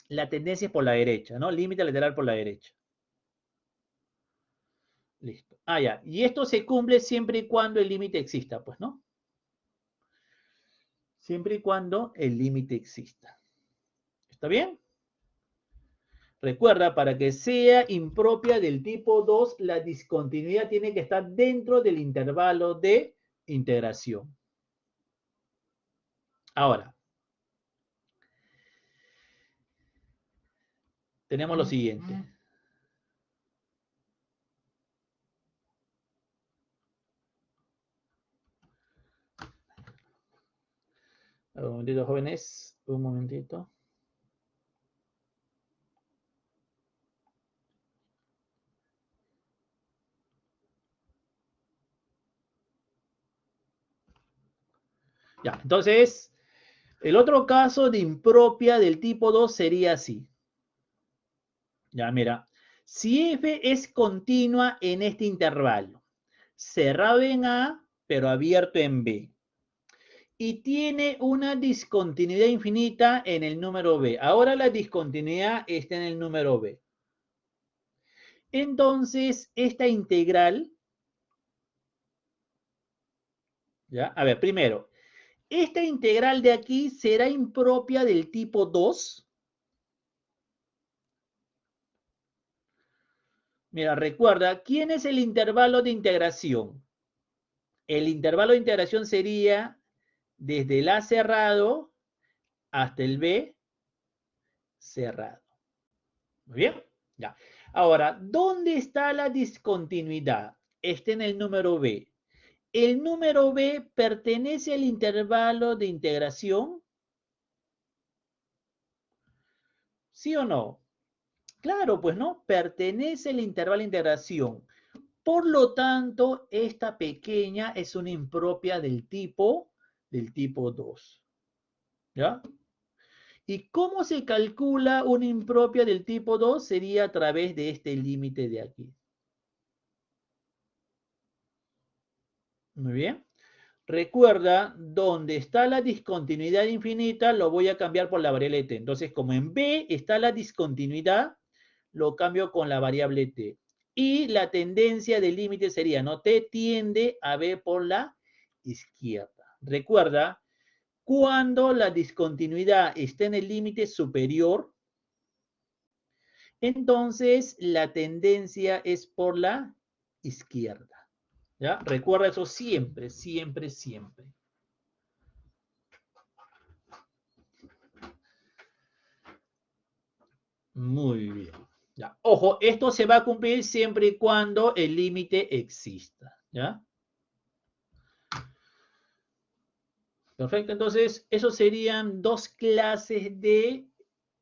la tendencia es por la derecha, ¿no? Límite lateral por la derecha. Listo. Ah, ya. Y esto se cumple siempre y cuando el límite exista, pues, ¿no? Siempre y cuando el límite exista. ¿Está bien? Recuerda, para que sea impropia del tipo 2, la discontinuidad tiene que estar dentro del intervalo de integración. Ahora, tenemos lo siguiente. Un momentito, jóvenes. Un momentito. Ya, entonces, el otro caso de impropia del tipo 2 sería así. Ya, mira. Si f es continua en este intervalo, cerrado en A, pero abierto en B, y tiene una discontinuidad infinita en el número B. Ahora la discontinuidad está en el número B. Entonces, esta integral, ¿ya? A ver, primero, ¿esta integral de aquí será impropia del tipo 2? Mira, recuerda, ¿quién es el intervalo de integración? El intervalo de integración sería desde el A cerrado hasta el B cerrado. Muy bien, ya. Ahora, ¿dónde está la discontinuidad? Está en el número B. ¿El número B pertenece al intervalo de integración? ¿Sí o no? Claro, pues no, pertenece al intervalo de integración. Por lo tanto, esta pequeña es una impropia del tipo 2. ¿Ya? ¿Y cómo se calcula una impropia del tipo 2? Sería a través de este límite de aquí. Muy bien. Recuerda, donde está la discontinuidad infinita, lo voy a cambiar por la variable t. Entonces, como en B está la discontinuidad, lo cambio con la variable t. Y la tendencia del límite sería, ¿no? T tiende a B por la izquierda. Recuerda, cuando la discontinuidad está en el límite superior, entonces la tendencia es por la izquierda. ¿Ya? Recuerda eso siempre, siempre, siempre. Muy bien. ¿Ya? Ojo, esto se va a cumplir siempre y cuando el límite exista. ¿Ya? Perfecto. Entonces, esos serían dos clases de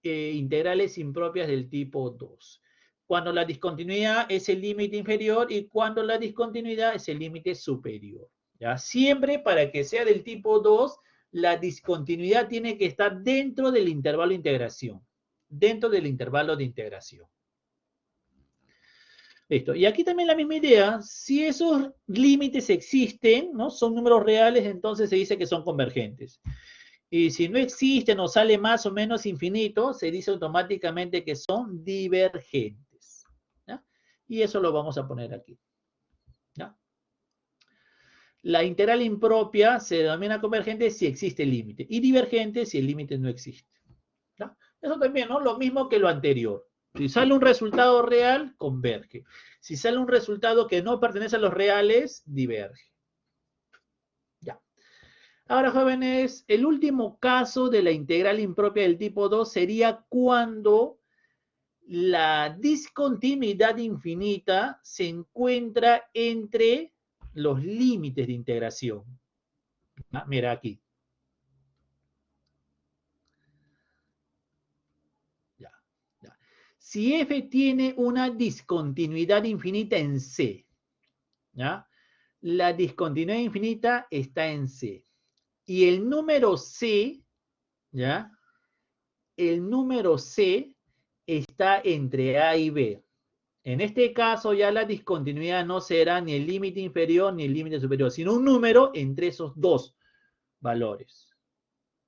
integrales impropias del tipo 2. Cuando la discontinuidad es el límite inferior y cuando la discontinuidad es el límite superior. ¿Ya? Siempre para que sea del tipo 2, la discontinuidad tiene que estar dentro del intervalo de integración. Dentro del intervalo de integración. Listo. Y aquí también la misma idea. Si esos límites existen, ¿no? Son números reales, entonces se dice que son convergentes. Y si no existen o sale más o menos infinito, se dice automáticamente que son divergentes. ¿Ya? Y eso lo vamos a poner aquí. ¿Ya? La integral impropia se denomina convergente si existe el límite y divergente si el límite no existe. ¿Ya? Eso también, ¿no? Lo mismo que lo anterior. Si sale un resultado real, converge. Si sale un resultado que no pertenece a los reales, diverge. Ya. Ahora, jóvenes, el último caso de la integral impropia del tipo 2 sería cuando la discontinuidad infinita se encuentra entre los límites de integración. Ah, mira aquí. Ya, ya. Si f tiene una discontinuidad infinita en C, ¿ya? La discontinuidad infinita está en C. Y el número C, ¿ya? El número C está entre A y B. En este caso ya la discontinuidad no será ni el límite inferior ni el límite superior, sino un número entre esos dos valores.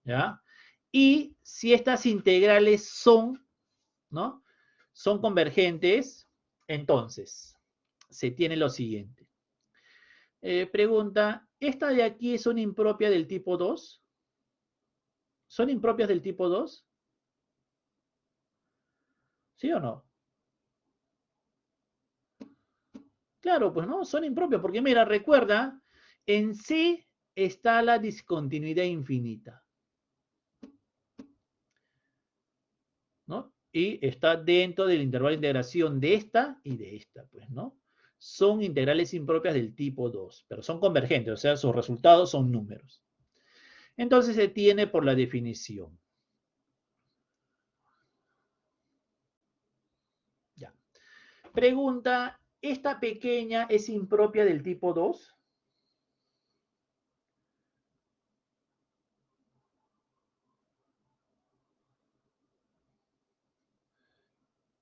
¿Ya? Y si estas integrales son, ¿no? Son convergentes, entonces se tiene lo siguiente. Pregunta, ¿esta de aquí es una impropia del tipo 2? ¿Son impropias del tipo 2? ¿Sí o no? Claro, pues no, son impropias, porque mira, recuerda, en C está la discontinuidad infinita, ¿no? Y está dentro del intervalo de integración de esta y de esta, pues, ¿no? Son integrales impropias del tipo 2, pero son convergentes, o sea, sus resultados son números. Entonces se tiene por la definición. Ya. Pregunta, ¿esta pequeña es impropia del tipo 2?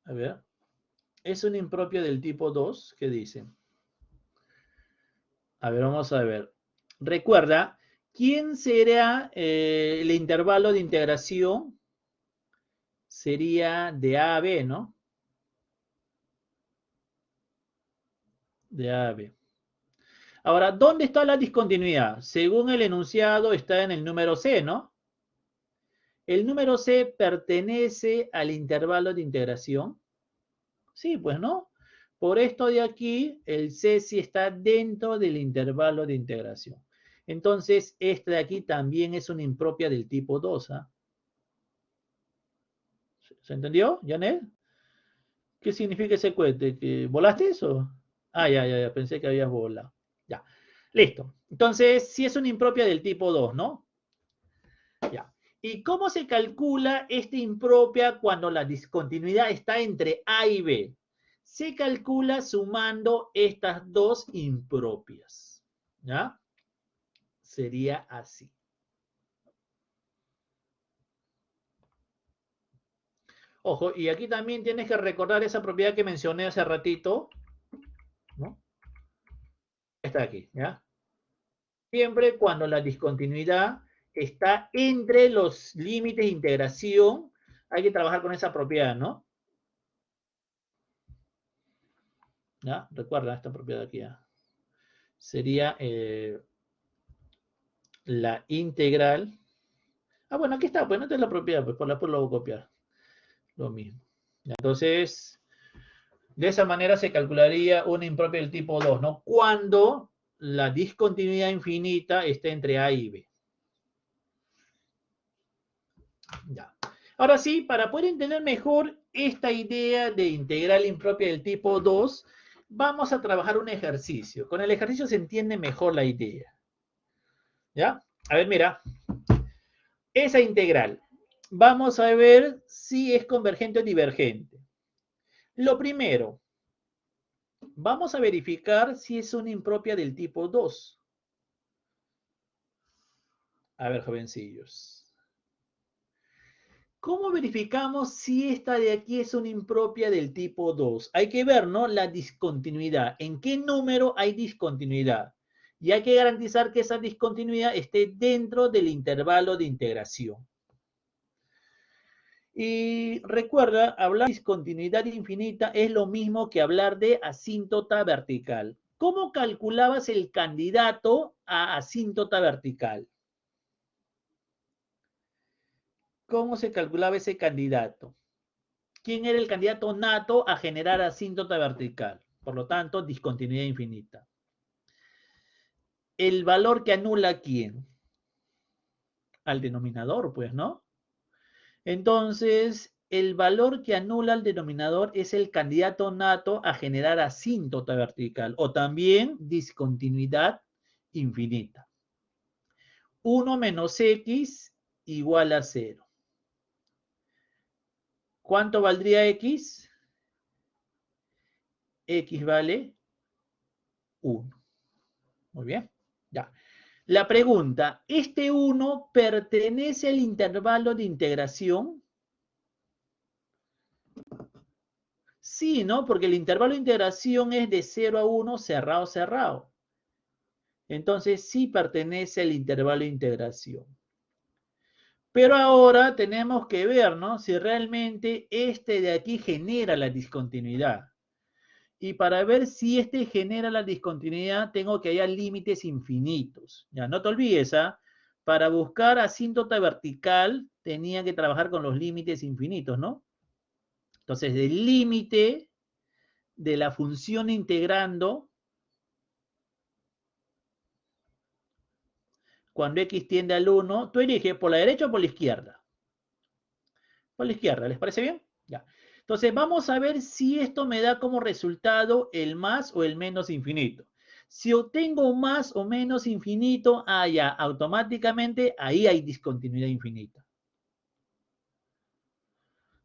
A ver, ¿es una impropia del tipo 2? ¿Qué dicen? A ver, vamos a ver. Recuerda, ¿quién será el intervalo de integración? Sería de A a B, ¿no? De A a B. Ahora, ¿dónde está la discontinuidad? Según el enunciado, está en el número C, ¿no? ¿El número C pertenece al intervalo de integración? Sí, pues no. Por esto de aquí, el C sí está dentro del intervalo de integración. Entonces, esta de aquí también es una impropia del tipo 2, ¿ah? ¿Se entendió, Janet? ¿Qué significa ese cohete? ¿Que volaste eso? Ah, ya, pensé que habías volado. Ya, listo. Entonces, si es una impropia del tipo 2, ¿no? Ya. ¿Y cómo se calcula esta impropia cuando la discontinuidad está entre A y B? Se calcula sumando estas dos impropias. ¿Ya? Sería así. Ojo, y aquí también tienes que recordar esa propiedad que mencioné hace ratito, ¿no? Está aquí, ¿ya? Siempre cuando la discontinuidad está entre los límites de integración, hay que trabajar con esa propiedad, ¿no? ¿Ya? Recuerda esta propiedad aquí, ¿ya? Sería la integral. Ah, bueno, aquí está, pues no esta es la propiedad, pues por la lo voy a copiar. Lo mismo. Entonces, de esa manera se calcularía una impropia del tipo 2, ¿no? Cuando la discontinuidad infinita esté entre A y B. Ya. Ahora sí, para poder entender mejor esta idea de integral impropia del tipo 2, vamos a trabajar un ejercicio. Con el ejercicio se entiende mejor la idea. ¿Ya? A ver, mira. Esa integral. Vamos a ver si es convergente o divergente. Lo primero, vamos a verificar si es una impropia del tipo 2. A ver, jovencillos. ¿Cómo verificamos si esta de aquí es una impropia del tipo 2? Hay que ver, ¿no? La discontinuidad. ¿En qué número hay discontinuidad? Y hay que garantizar que esa discontinuidad esté dentro del intervalo de integración. Y recuerda, hablar de discontinuidad infinita es lo mismo que hablar de asíntota vertical. ¿Cómo calculabas el candidato a asíntota vertical? ¿Cómo se calculaba ese candidato? ¿Quién era el candidato nato a generar asíntota vertical? Por lo tanto, discontinuidad infinita. ¿El valor que anula a quién? Al denominador, pues, ¿no? Entonces, el valor que anula al denominador es el candidato nato a generar asíntota vertical o también discontinuidad infinita. 1 menos x igual a 0. ¿Cuánto valdría x? X vale 1. Muy bien, ya. La pregunta, ¿este 1 pertenece al intervalo de integración? Sí, ¿no? Porque el intervalo de integración es de 0 a 1, cerrado, cerrado. Entonces sí pertenece al intervalo de integración. Pero ahora tenemos que ver, ¿no? Si realmente este de aquí genera la discontinuidad. Y para ver si este genera la discontinuidad, tengo que hallar límites infinitos. Ya, no te olvides, ¿ah? Para buscar asíntota vertical, tenía que trabajar con los límites infinitos, ¿no? Entonces, del límite de la función integrando, cuando x tiende al 1, tú eliges por la derecha o por la izquierda. Por la izquierda, ¿les parece bien? Ya. Entonces, vamos a ver si esto me da como resultado el más o el menos infinito. Si obtengo más o menos infinito, ya, automáticamente ahí hay discontinuidad infinita.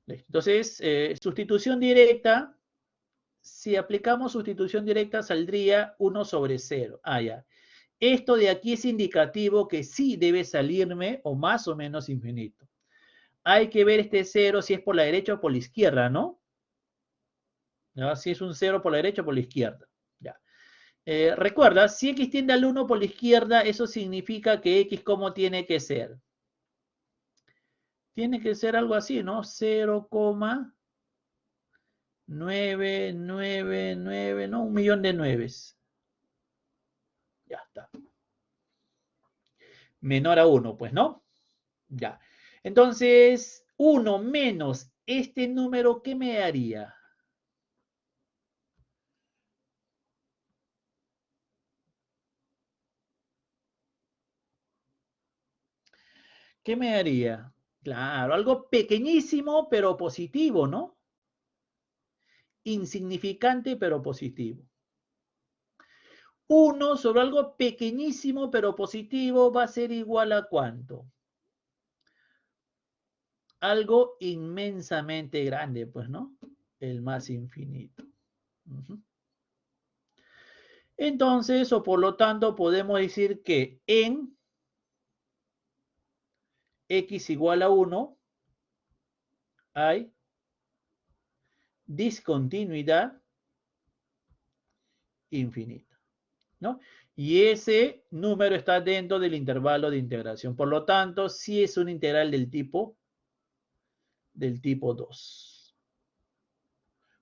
Entonces, sustitución directa, si aplicamos sustitución directa saldría 1 sobre 0. Ya. Esto de aquí es indicativo que sí debe salirme o más o menos infinito. Hay que ver este 0 si es por la derecha o por la izquierda, ¿no? ¿Ya? Si es un 0 por la derecha o por la izquierda. Ya. Recuerda, si x tiende al 1 por la izquierda, eso significa que x, ¿cómo tiene que ser? Tiene que ser algo así, ¿no? 0,999, ¿no? 1.000.000 de nueves. Ya está. Menor a 1, pues, ¿no? Ya. Entonces, 1 menos este número, ¿qué me haría? ¿Qué me haría? Claro, algo pequeñísimo pero positivo, ¿no? Insignificante pero positivo. 1 sobre algo pequeñísimo pero positivo va a ser igual a ¿cuánto? Algo inmensamente grande, pues, ¿no? El más infinito. Entonces, o por lo tanto, podemos decir que en x igual a 1 hay discontinuidad infinita, ¿no? Y ese número está dentro del intervalo de integración. Por lo tanto, sí es un integral del tipo 2.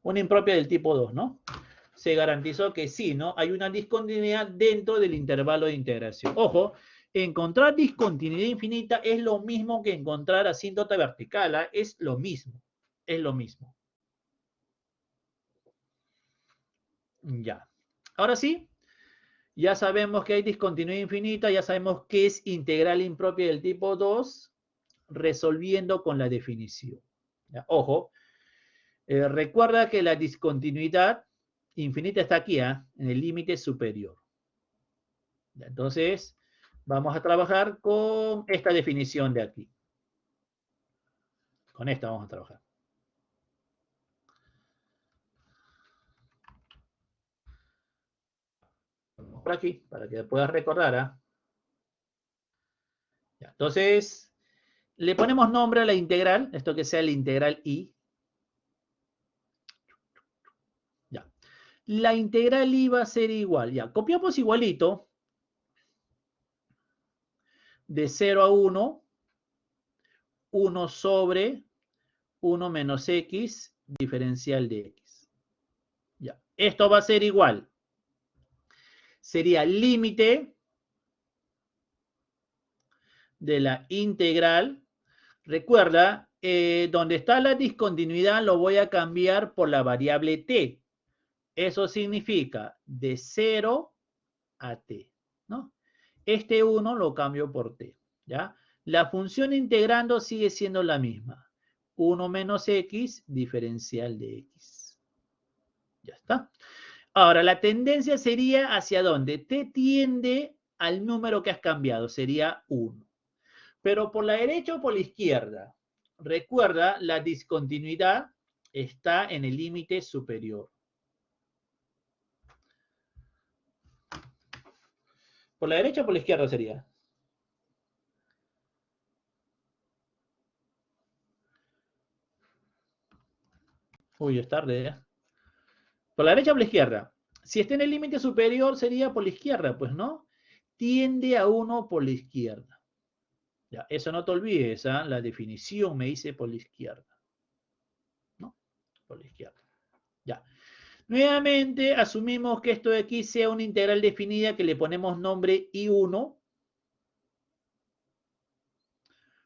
Una impropia del tipo 2, ¿no? Se garantizó que sí, ¿no? Hay una discontinuidad dentro del intervalo de integración. Ojo, encontrar discontinuidad infinita es lo mismo que encontrar asíntota vertical, ¿eh? Es lo mismo. Es lo mismo. Ya. Ahora sí, ya sabemos que hay discontinuidad infinita, ya sabemos que es integral impropia del tipo 2, resolviendo con la definición. ¿Ya? Ojo, recuerda que la discontinuidad infinita está aquí, ¿eh? En el límite superior. ¿Ya? Entonces, vamos a trabajar con esta definición de aquí. Con esta vamos a trabajar. Por aquí, para que puedas recordar. ¿Eh? Ya, entonces, le ponemos nombre a la integral, esto que sea la integral I. Ya. La integral I va a ser igual. Ya, copiamos igualito. De 0 a 1, 1 sobre 1 menos x, diferencial de x. Ya. Esto va a ser igual. Sería límite de la integral. Recuerda, donde está la discontinuidad lo voy a cambiar por la variable t. Eso significa de 0 a t, ¿no? Este 1 lo cambio por t, ¿ya? La función integrando sigue siendo la misma. 1 menos x, diferencial de x. Ya está. Ahora, la tendencia sería hacia dónde? T tiende al número que has cambiado, sería 1. Pero por la derecha o por la izquierda. Recuerda, la discontinuidad está en el límite superior. ¿Por la derecha o por la izquierda sería? Uy, es tarde, ¿eh? ¿Por la derecha o por la izquierda? Si está en el límite superior sería por la izquierda, pues no. Tiende a 1 por la izquierda. Ya, eso no te olvides, ¿eh? La definición me dice por la izquierda. ¿No? Por la izquierda. Ya. Nuevamente asumimos que esto de aquí sea una integral definida que le ponemos nombre I1.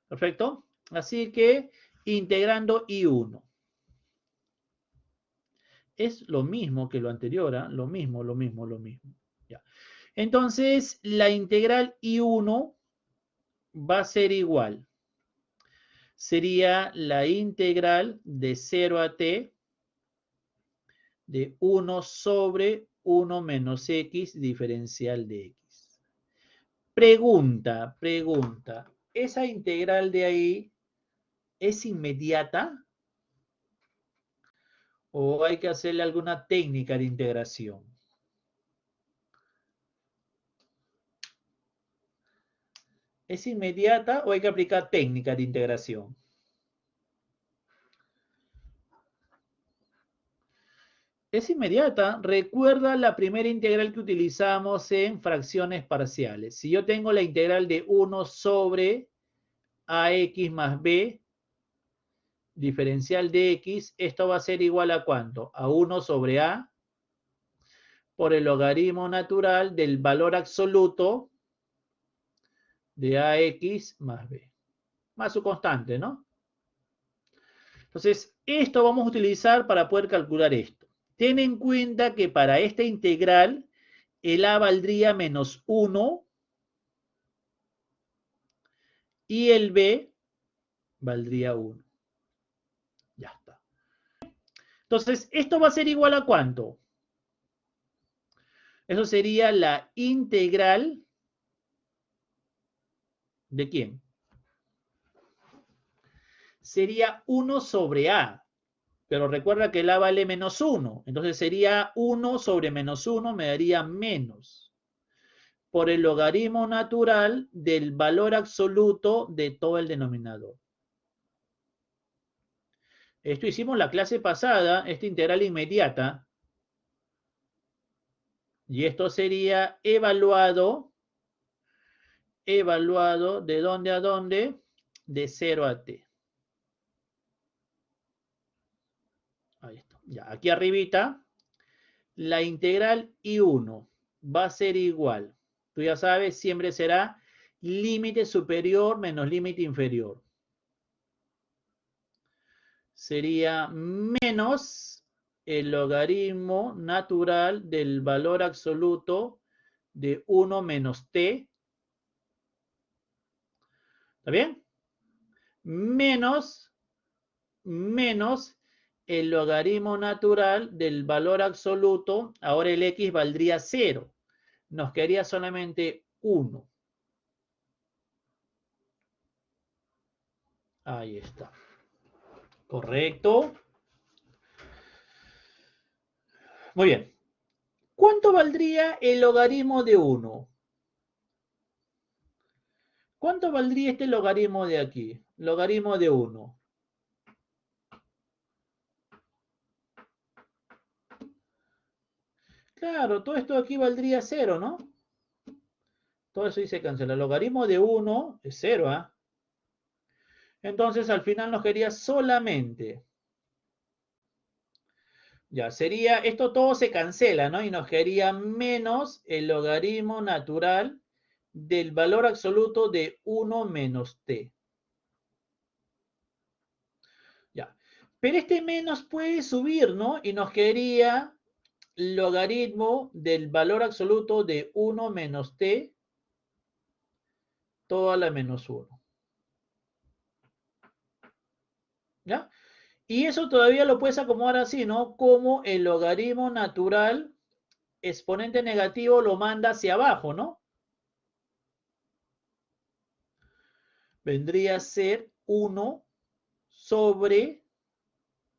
¿Perfecto? Así que integrando I1. Es lo mismo que lo anterior, ¿eh? Lo mismo, lo mismo, lo mismo. Ya. Entonces, la integral I1 va a ser igual. Sería la integral de 0 a t de 1 sobre 1 menos x diferencial de x. Pregunta, pregunta. ¿Esa integral de ahí es inmediata? ¿O hay que hacerle alguna técnica de integración? ¿Es inmediata o hay que aplicar técnica de integración? Es inmediata. Recuerda la primera integral que utilizamos en fracciones parciales. Si yo tengo la integral de 1 sobre ax más b, diferencial de x, esto va a ser igual a ¿cuánto? A 1 sobre a por el logaritmo natural del valor absoluto de ax más b. Más su constante, ¿no? Entonces, esto vamos a utilizar para poder calcular esto. Ten en cuenta que para esta integral, el a valdría menos 1 y el b valdría 1. Ya está. Entonces, esto va a ser igual a ¿cuánto? Eso sería la integral ¿de quién? Sería 1 sobre a. Pero recuerda que el a vale menos 1. Entonces sería 1 sobre menos 1 me daría menos. Por el logaritmo natural del valor absoluto de todo el denominador. Esto hicimos la clase pasada, esta integral inmediata. Y esto sería evaluado ¿de dónde a dónde? De 0 a t. Ahí está. Ya, aquí arribita, la integral I1 va a ser igual. Tú ya sabes, siempre será límite superior menos límite inferior. Sería menos el logaritmo natural del valor absoluto de 1 menos t. ¿Está bien? Menos el logaritmo natural del valor absoluto. Ahora el x valdría 0. Nos quedaría solamente 1. Ahí está. Correcto. Muy bien. ¿Cuánto valdría el logaritmo de 1? ¿Cuánto valdría este logaritmo de aquí? Logaritmo de 1. Claro, todo esto aquí valdría 0, ¿no? Todo eso dice cancela. El logaritmo de 1 es 0, ¿ah? Entonces al final nos quedaría solamente. Ya, sería, esto todo se cancela, ¿no? Y nos quedaría menos el logaritmo natural del valor absoluto de 1 menos t. Ya. Pero este menos puede subir, ¿no? Y nos quedaría logaritmo del valor absoluto de 1 menos t, todo a la menos 1. ¿Ya? Y eso todavía lo puedes acomodar así, ¿no? Como el logaritmo natural exponente negativo lo manda hacia abajo, ¿no? Vendría a ser 1 sobre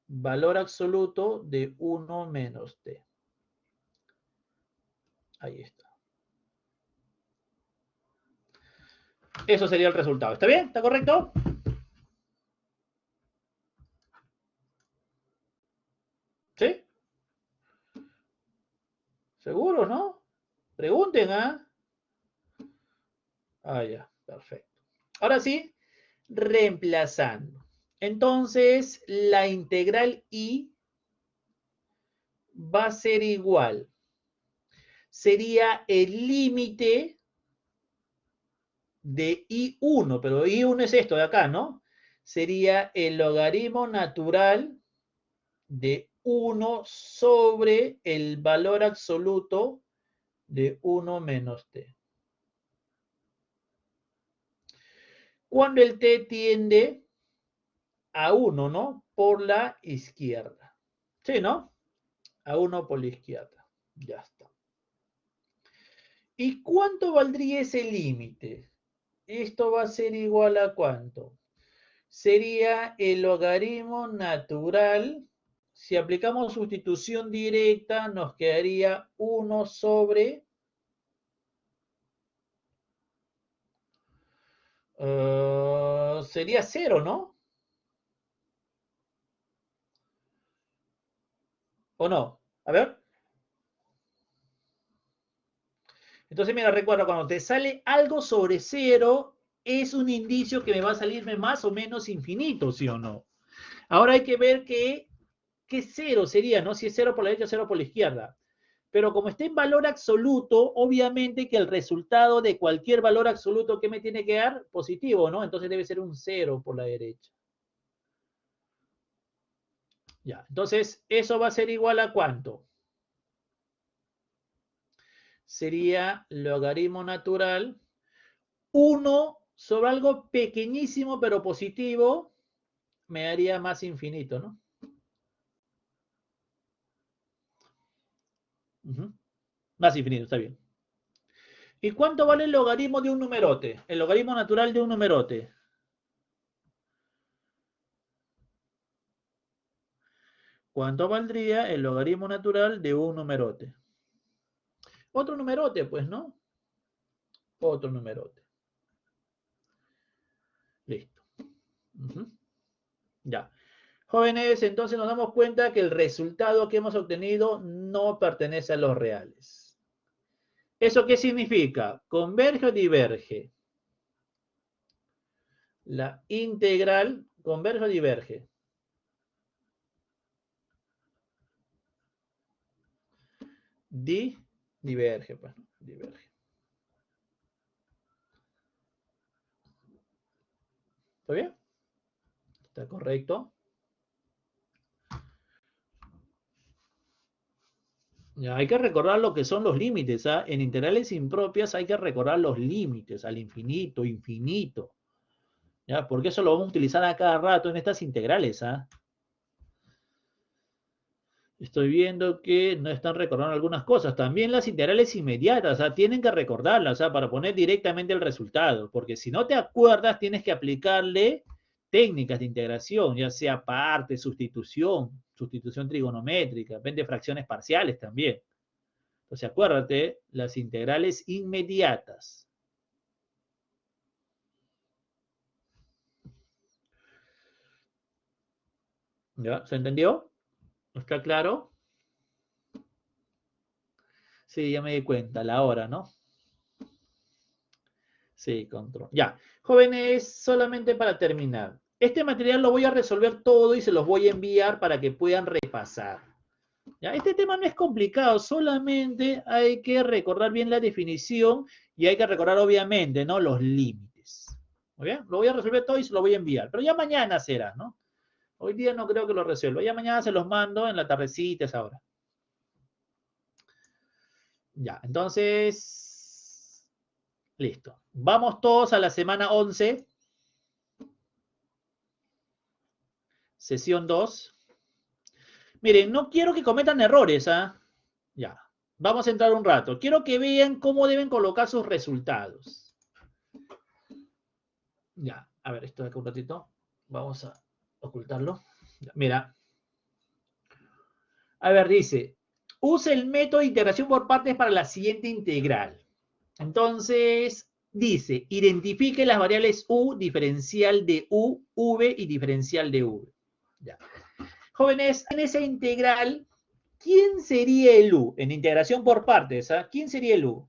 valor absoluto de 1 menos t. Ahí está. Eso sería el resultado. ¿Está bien? ¿Está correcto? ¿Sí? ¿Seguro, no? Pregunten, ¿ah? Ah, ya, perfecto. Ahora sí, reemplazando. Entonces, la integral I va a ser igual. Sería el límite de I1, pero I1 es esto de acá, ¿no? Sería el logaritmo natural de 1 sobre el valor absoluto de 1 menos t. Cuando el t tiende a 1, ¿no? Por la izquierda. ¿Sí, no? A 1 por la izquierda. Ya está. ¿Y cuánto valdría ese límite? Esto va a ser igual a ¿cuánto? Sería el logaritmo natural. Si aplicamos sustitución directa, nos quedaría 1 sobre... sería 0, ¿no? ¿O no? A ver. Entonces, mira, recuerda, cuando te sale algo sobre 0, es un indicio que me va a salirme más o menos infinito, ¿sí o no? Ahora hay que ver qué 0 sería, ¿no? Si es 0 por la derecha o 0 por la izquierda. Pero como está en valor absoluto, obviamente que el resultado de cualquier valor absoluto que me tiene que dar, positivo, ¿no? Entonces debe ser un 0 por la derecha. Ya, entonces eso va a ser igual a ¿cuánto? Sería logaritmo natural 1 sobre algo pequeñísimo pero positivo, me daría más infinito, ¿no? Más infinito, está bien. ¿Y cuánto vale el logaritmo de un numerote? El logaritmo natural de un numerote. ¿Cuánto valdría el logaritmo natural de un numerote? Otro numerote, pues, ¿no? Otro numerote. Listo. Ya. Jóvenes, entonces nos damos cuenta que el resultado que hemos obtenido no pertenece a los reales. ¿Eso qué significa? ¿Converge o diverge? La integral, ¿converge o diverge? Diverge, pues, diverge. ¿Está bien? ¿Está correcto? Ya, hay que recordar lo que son los límites, ¿ah? En integrales impropias hay que recordar los límites, al infinito, infinito. ¿Ya? Porque eso lo vamos a utilizar a cada rato en estas integrales, ¿ah? Estoy viendo que no están recordando algunas cosas. También las integrales inmediatas, tienen que recordarlas, para poner directamente el resultado. Porque si no te acuerdas, tienes que aplicarle técnicas de integración, ya sea parte, sustitución, sustitución trigonométrica, depende de fracciones parciales también. Entonces acuérdate, las integrales inmediatas. ¿Ya? ¿Se entendió? ¿Está claro? Sí, ya me di cuenta, la hora, ¿no? Sí, control. Ya. Jóvenes, solamente para terminar. Este material lo voy a resolver todo y se los voy a enviar para que puedan repasar. ¿Ya? Este tema no es complicado, solamente hay que recordar bien la definición y hay que recordar obviamente, ¿no? Los límites. ¿Muy bien? Lo voy a resolver todo y se lo voy a enviar. Pero ya mañana será, ¿no? Hoy día no creo que lo resuelva. Ya mañana se los mando en la tardecita, esa hora. Ya, entonces, listo. Vamos todos a la semana 11, sesión 2. Miren, no quiero que cometan errores, ¿ah? Ya, vamos a entrar un rato. Quiero que vean cómo deben colocar sus resultados. Ya, a ver, esto de acá un ratito. Vamos a ocultarlo. Ya, mira. A ver, dice, use el método de integración por partes para la siguiente integral. Entonces, dice, identifique las variables u, diferencial de u, v y diferencial de v. Ya. Jóvenes, en esa integral, ¿quién sería el u? En integración por partes, ¿ah? ¿Quién sería el u?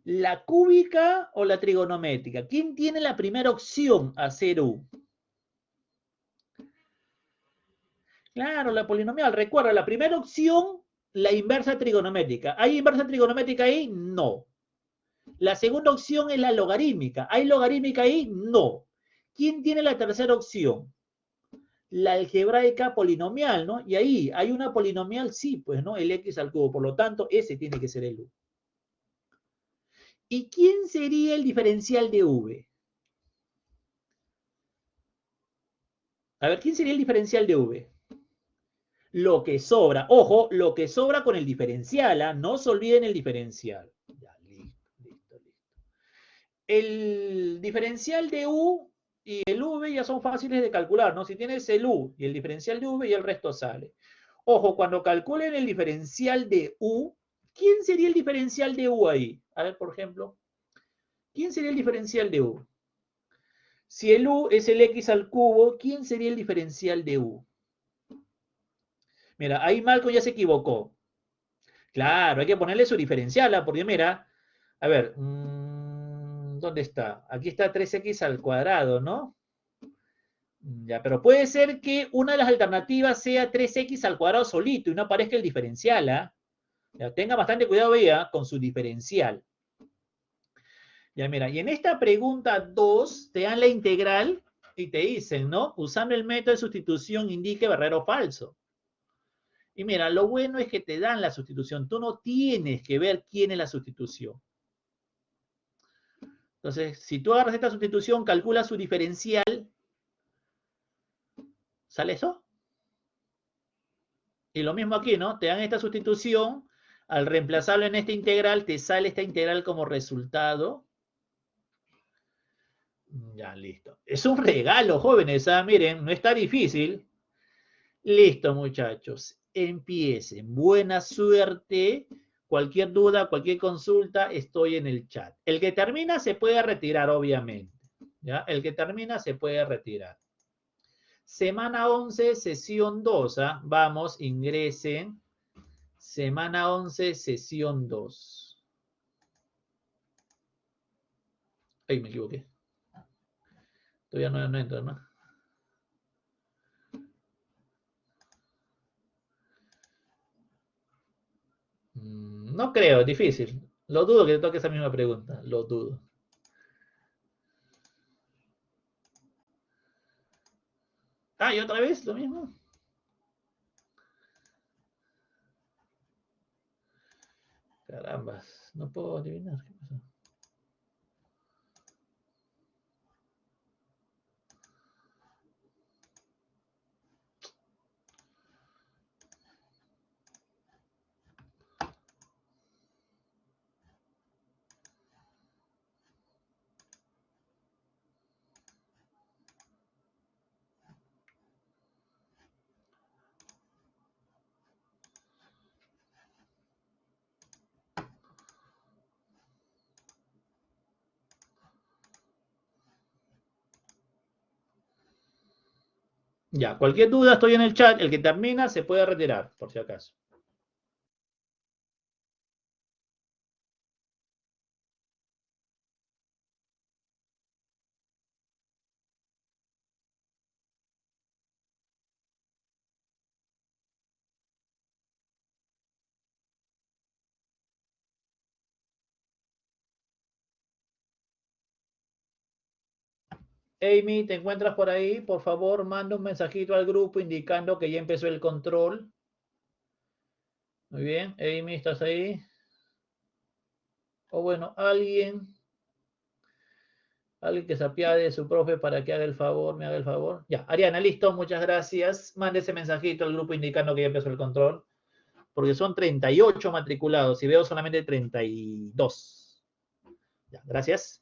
¿La cúbica o la trigonométrica? ¿Quién tiene la primera opción a ser u? Claro, la polinomial. Recuerda, la primera opción, la inversa trigonométrica. ¿Hay inversa trigonométrica ahí? No. La segunda opción es la logarítmica. ¿Hay logarítmica ahí? No. ¿Quién tiene la tercera opción? La algebraica polinomial, ¿no? Y ahí, ¿hay una polinomial? Sí, pues, ¿no? El x al cubo. Por lo tanto, ese tiene que ser el u. ¿Y quién sería el diferencial de v? A ver, ¿quién sería el diferencial de v? Lo que sobra. Ojo, lo que sobra con el diferencial, ¿ah? No se olviden el diferencial. Ya, listo. El diferencial de u y el v ya son fáciles de calcular, ¿no? Si tienes el u y el diferencial de v y el resto sale. Ojo, cuando calculen el diferencial de u, ¿quién sería el diferencial de u ahí? A ver, por ejemplo, ¿quién sería el diferencial de u? Si el u es el x al cubo, ¿quién sería el diferencial de u? Mira, ahí Malcolm ya se equivocó. Claro, hay que ponerle su diferencial, porque mira, a ver, ¿dónde está? Aquí está 3x al cuadrado, ¿no? Ya, pero puede ser que una de las alternativas sea 3x al cuadrado solito y no aparezca el diferencial, ¿ah? Ya, tenga bastante cuidado, vea, con su diferencial. Ya, mira, y en esta pregunta 2 te dan la integral y te dicen, ¿no? Usando el método de sustitución indique verdadero o falso. Y mira, lo bueno es que te dan la sustitución. Tú no tienes que ver quién es la sustitución. Entonces, si tú agarras esta sustitución, calculas su diferencial, ¿sale eso? Y lo mismo aquí, ¿no? Te dan esta sustitución, al reemplazarlo en esta integral, te sale esta integral como resultado. Ya, listo. Es un regalo, jóvenes, ¿ah? Miren, no está difícil. Listo, muchachos. Empiecen. Buena suerte. Cualquier duda, cualquier consulta, estoy en el chat. El que termina se puede retirar, obviamente. ¿Ya? El que termina se puede retirar. Semana 11, sesión 2. ¿Ah? Vamos, ingresen. Semana 11, sesión 2. Ay, me equivoqué. Todavía no entra, ¿no? No creo, difícil. Lo dudo que te toque esa misma pregunta. Lo dudo. Ah, ¿y otra vez lo mismo? Carambas, no puedo adivinar. ¿Qué pasó? Ya, cualquier duda estoy en el chat. El que termina se puede retirar, por si acaso. Amy, ¿te encuentras por ahí? Por favor, manda un mensajito al grupo indicando que ya empezó el control. Muy bien, Amy, ¿estás ahí? O bueno, alguien que se apiade de su profe para que haga el favor, me haga el favor. Ya, Ariana, listo, muchas gracias. Mande ese mensajito al grupo indicando que ya empezó el control. Porque son 38 matriculados y veo solamente 32. Ya, gracias.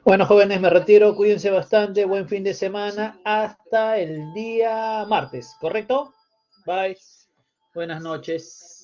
Bueno, jóvenes, me retiro. Cuídense bastante. Buen fin de semana. Hasta el día martes, ¿correcto? Bye. Buenas noches.